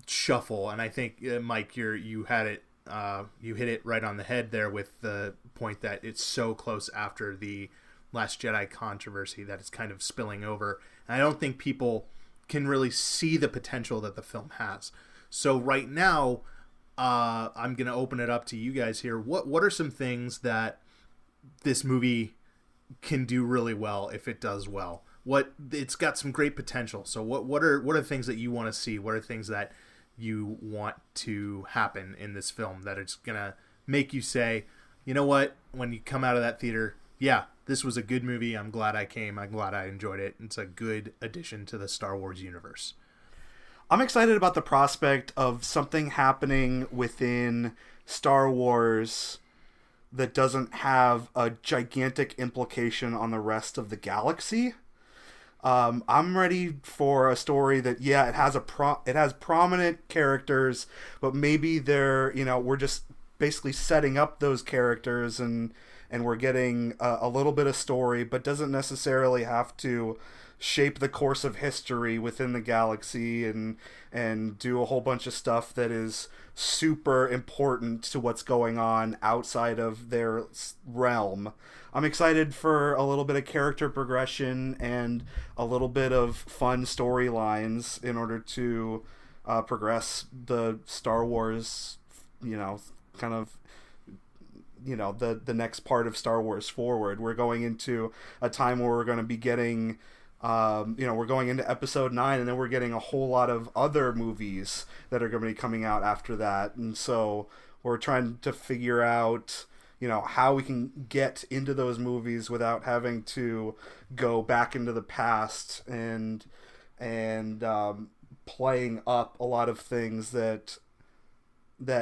shuffle. And I think, Mike, you had it. You hit it right on the head there with the point that it's so close after the Last Jedi controversy that it's kind of spilling over. And I don't think people can really see the potential that the film has. So right now, I'm going to open it up to you guys here. What are some things that this movie can do really well if it does well? It's got some great potential. So what are things that you want to see? What are things that you want to happen in this film that it's gonna make you say, you know what, when you come out of that theater, yeah, this was a good movie, I'm glad I came, I'm glad I enjoyed it, it's a good addition to the Star Wars universe? I'm excited about the prospect of something happening within Star Wars that doesn't have a gigantic implication on the rest of the galaxy. I'm ready for a story that, it has prominent characters, but maybe we're just basically setting up those characters and we're getting a little bit of story, but doesn't necessarily have to shape the course of history within the galaxy and do a whole bunch of stuff that is super important to what's going on outside of their realm. I'm excited for a little bit of character progression and a little bit of fun storylines in order to progress the Star Wars, kind of, the next part of Star Wars forward. We're going into a time where we're going to be getting, we're going into Episode 9, and then we're getting a whole lot of other movies that are going to be coming out after that. And so we're trying to figure out, how we can get into those movies without having to go back into the past and playing up a lot of things that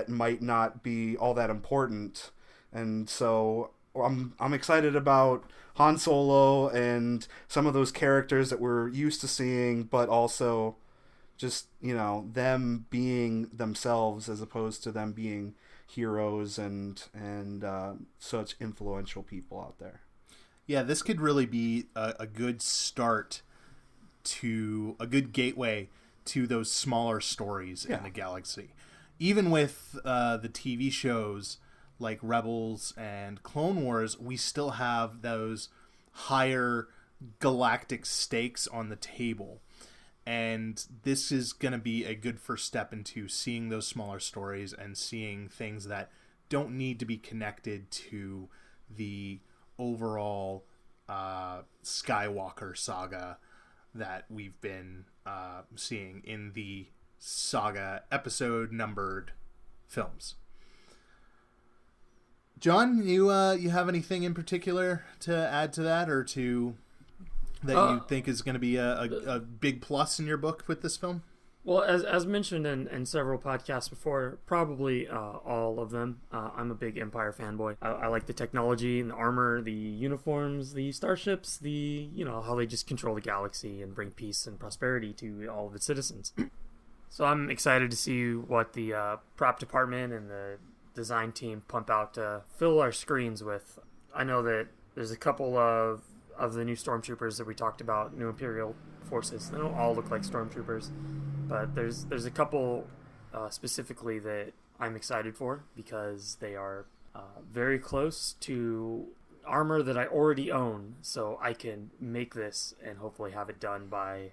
might not be all that important. And so I'm excited about Han Solo and some of those characters that we're used to seeing, but also just, them being themselves as opposed to them being heroes and such influential people out there. Yeah, this could really be a good start to a good gateway to those smaller stories in the galaxy. Even with the TV shows like Rebels and Clone Wars, we still have those higher galactic stakes on the table. And this is going to be a good first step into seeing those smaller stories and seeing things that don't need to be connected to the overall Skywalker saga that we've been seeing in the saga episode numbered films. John, you have anything in particular to add to that, or to that you think is going to be a big plus in your book with this film? Well, as mentioned in several podcasts before, probably all of them, I'm a big Empire fanboy. I like the technology and the armor, the uniforms, the starships, how they just control the galaxy and bring peace and prosperity to all of its citizens. So I'm excited to see what the prop department and the design team pump out to fill our screens with. I know that there's a couple of the new stormtroopers that we talked about, new Imperial forces. They don't all look like stormtroopers, but there's a couple specifically that I'm excited for because they are very close to armor that I already own, so I can make this and hopefully have it done by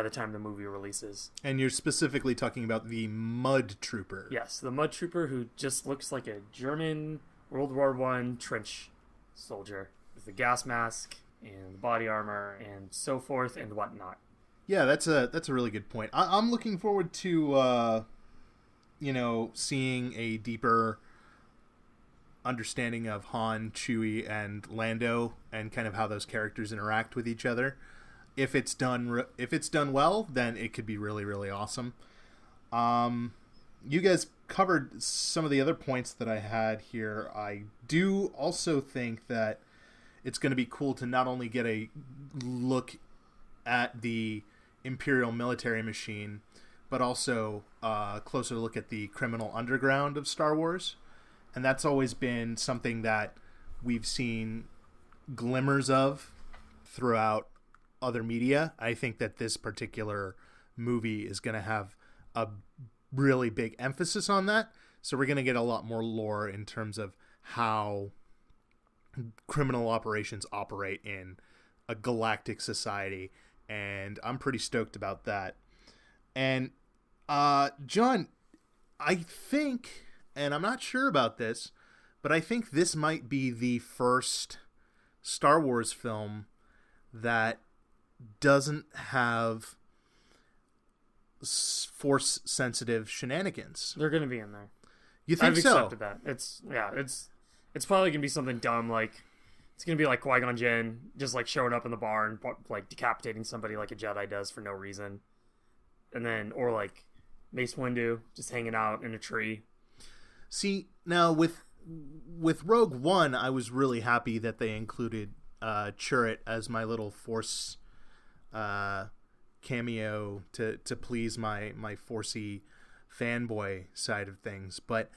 the time the movie releases. And you're specifically talking about the Mud Trooper. Yes, the Mud Trooper, who just looks like a German World War I trench soldier with the gas mask and the body armor and so forth and whatnot. Yeah, that's a really good point. I'm looking forward to seeing a deeper understanding of Han, Chewie, and Lando, and kind of how those characters interact with each other. If it's done well, then it could be really, really awesome. You guys covered some of the other points that I had here. I do also think that it's going to be cool to not only get a look at the Imperial military machine, but also a closer look at the criminal underground of Star Wars. And that's always been something that we've seen glimmers of throughout other media. I think that this particular movie is going to have a really big emphasis on that. So we're going to get a lot more lore in terms of how criminal operations operate in a galactic society, and I'm pretty stoked about that. And John, I think, and I'm not sure about this, but I think this might be the first Star Wars film that doesn't have force sensitive shenanigans. They're going to be in there. You think I've so? accepted that. It's probably going to be something dumb, like it's going to be like Qui-Gon Jinn just like showing up in the bar and like decapitating somebody like a Jedi does for no reason. And then, or like Mace Windu just hanging out in a tree. See, now with Rogue One, I was really happy that they included Chirrut as my little force cameo to please my Forcey fanboy side of things. But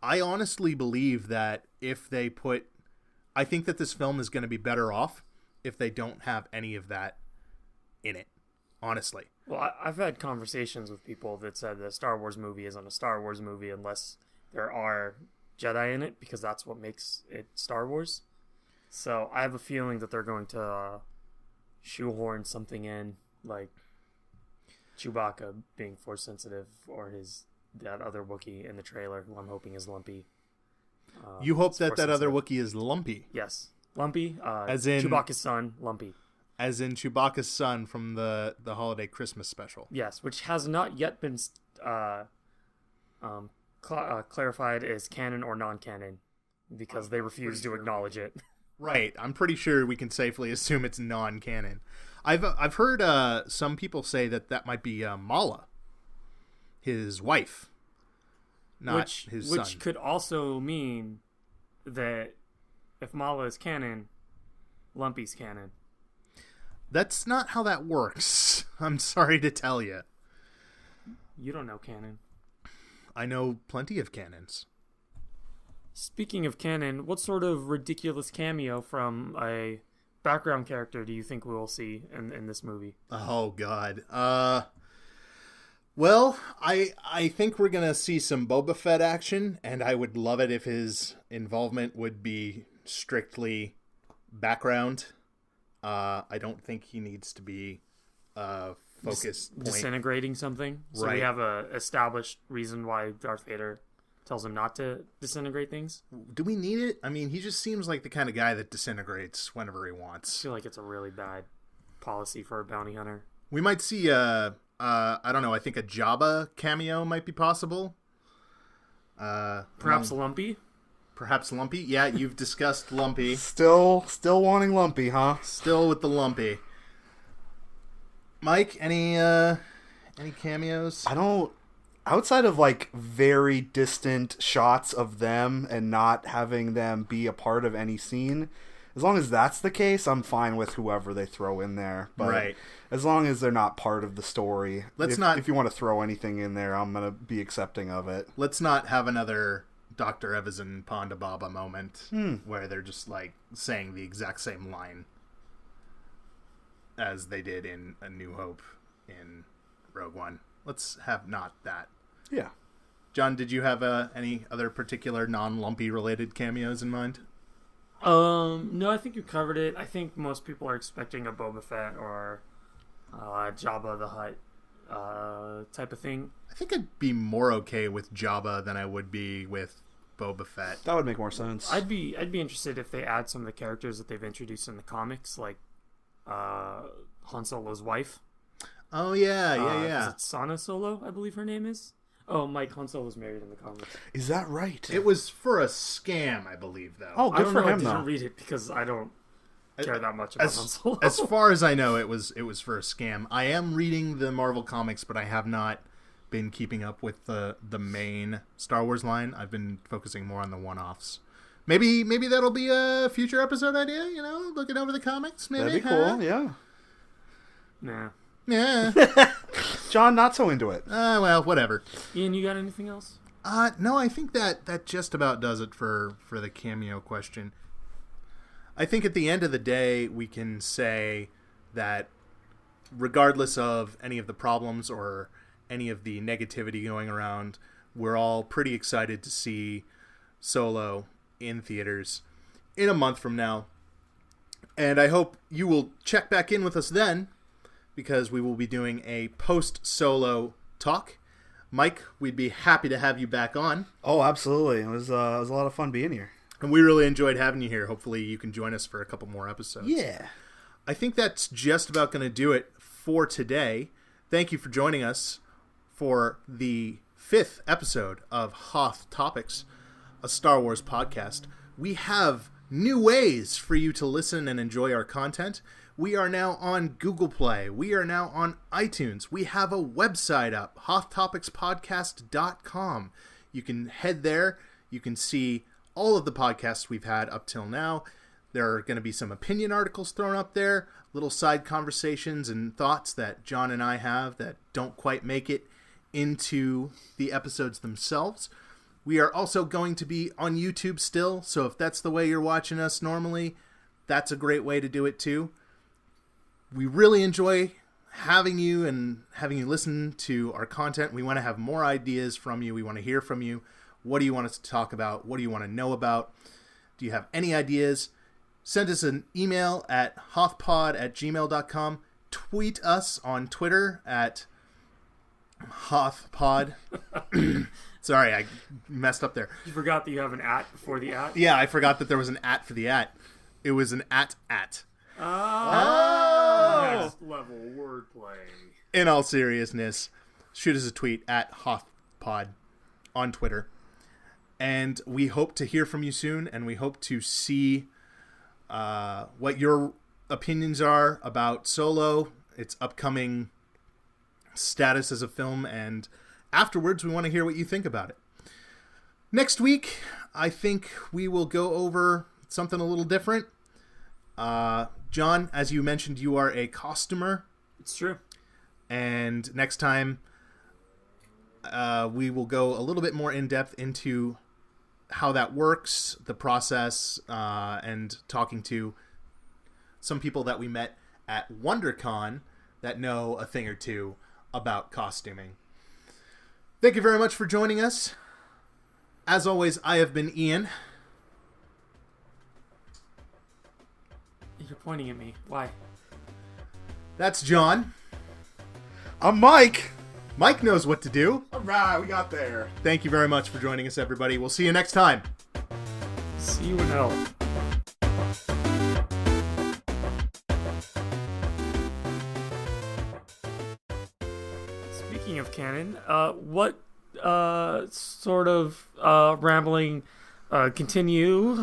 I honestly believe that I think that this film is going to be better off if they don't have any of that in it, honestly. Well, I've had conversations with people that said the Star Wars movie isn't a Star Wars movie unless there are Jedi in it, because that's what makes it Star That So I have a feeling that they're going to shoehorn something in, like Chewbacca being Force sensitive, or that other Wookiee in the trailer, who I'm hoping is Lumpy. You hope that Force other sensitive. Wookiee is Lumpy, Yes, Lumpy, As in- Chewbacca's son, Lumpy. as in Chewbacca's son from the holiday Christmas special. Yes, which has not yet been clarified as canon or non-canon, because they refuse to acknowledge it. Right, I'm pretty sure we can safely assume it's non-canon. I've heard some people say that might be Mala, his wife, not his son. Which could also mean that if Mala is canon, Lumpy's canon. That's not how that works. I'm sorry to tell you. You don't know canon. I know plenty of canons. Speaking of canon, what sort of ridiculous cameo from a background character do you think we will see in this movie? Oh God. Well, I think we're gonna see some Boba Fett action, and I would love it if his involvement would be strictly background. I don't think he needs to be focus point. Disintegrating something. So Right. we have a established reason why Darth Vader tells him not to disintegrate things. Do we need it? I mean, he just seems like the kind of guy that disintegrates whenever he I wants. feel like it's a really bad policy for a bounty hunter. We might see I don't know, I think a Jabba cameo might be possible. Perhaps Lumpy. Perhaps Lumpy. Yeah, you've discussed Lumpy. Still wanting Lumpy, huh? Still with the Lumpy. Mike, any cameos? I don't. Outside of like very distant shots of them and not having them be a part of any scene, as long as that's the case, I'm fine with whoever they throw in there. But Right. as long as they're not part of the story, if you want to throw anything in there, I'm gonna be accepting of it. Let's not have another Dr. Evazan Ponda Baba moment where they're just like saying the exact same line as they did in A New Hope in Rogue One. Let's have not that. Yeah. John, did you have any other particular non-Lumpy related cameos in mind? No, I think you covered it. I think most people are expecting a Boba Fett or Jabba the Hutt type of thing. I think I'd be more okay with Jabba than I would be with Boba Fett. That would make more sense. I'd be interested if they add some of the characters that they've introduced in the comics, like Han Solo's wife. Oh yeah, Is it Sana Solo, I believe her name is? Oh, Mike, Han Solo's married in the comics. Is that right? It was for a scam, I believe, though. Oh, I good don't for know. I him, didn't though. read it because I don't care that much about Han Solo. As far as I know, it was for a scam. I am reading the Marvel comics, but I have not been keeping up with the main Star Wars line. I've been focusing more on the one-offs. Maybe that'll be a future episode idea. You know, looking over the comics. Maybe That'd be cool. Yeah. Nah. Yeah. John, not so into it. Well, whatever. Ian, you got anything else? No, I think that just about does it for the cameo question. I think at the end of the day, we can say that regardless of any of the problems or any of the negativity going around, we're all pretty excited to see Solo in theaters in a month from now. And I hope you will check back in with us then, because we will be doing a post-Solo talk. Mike, we'd be happy to have you back on. Oh, absolutely. It was a lot of fun being here. And we really enjoyed having you here. Hopefully you can join us for a couple more episodes. Yeah. I think that's just about going to do it for today. Thank you for joining us for the 5th episode of Hoth Topics, a Star Wars podcast. We have new ways for you to listen and enjoy our content. We are now on Google Play. We are now on iTunes. We have a website up, hothtopicspodcast.com. You can head there. You can see all of the podcasts we've had up till now. There are going to be some opinion articles thrown up there, little side conversations and thoughts that John and I have that don't quite make it into the episodes themselves. We are also going to be on YouTube still, so if that's the way you're watching us normally, that's a great way to do it too. We really enjoy having you listen to our content. We want to have more ideas from you. We want to hear from you. What do you want us to talk about? What do you want to know about? Do you have any ideas? Send us an email at hothpod@gmail.com. Tweet us on Twitter at Hothpod. Sorry, I messed up there. You forgot that you have an at before the at? Yeah, I forgot that there was an at for the at. It was an at. Oh! Next level wordplay. In all seriousness, shoot us a tweet at Hothpod on Twitter. And we hope to hear from you soon, and we hope to see what your opinions are about Solo, its upcoming status as a film, and afterwards we want to hear what you think about it. Next week, I think we will go over something a little different. John, as you mentioned, you are a costumer. It's true. And next time, we will go a little bit more in depth into how that works, the process, and talking to some people that we met at WonderCon that know a thing or two about costuming. Thank you very much for joining us. As always, I have been Ian. You're pointing at me. Why? That's John. I'm Mike. Mike knows what to do. All right, we got there. Thank you very much for joining us, everybody. We'll see you next time. See you in hell. Speaking of canon, what sort of rambling continue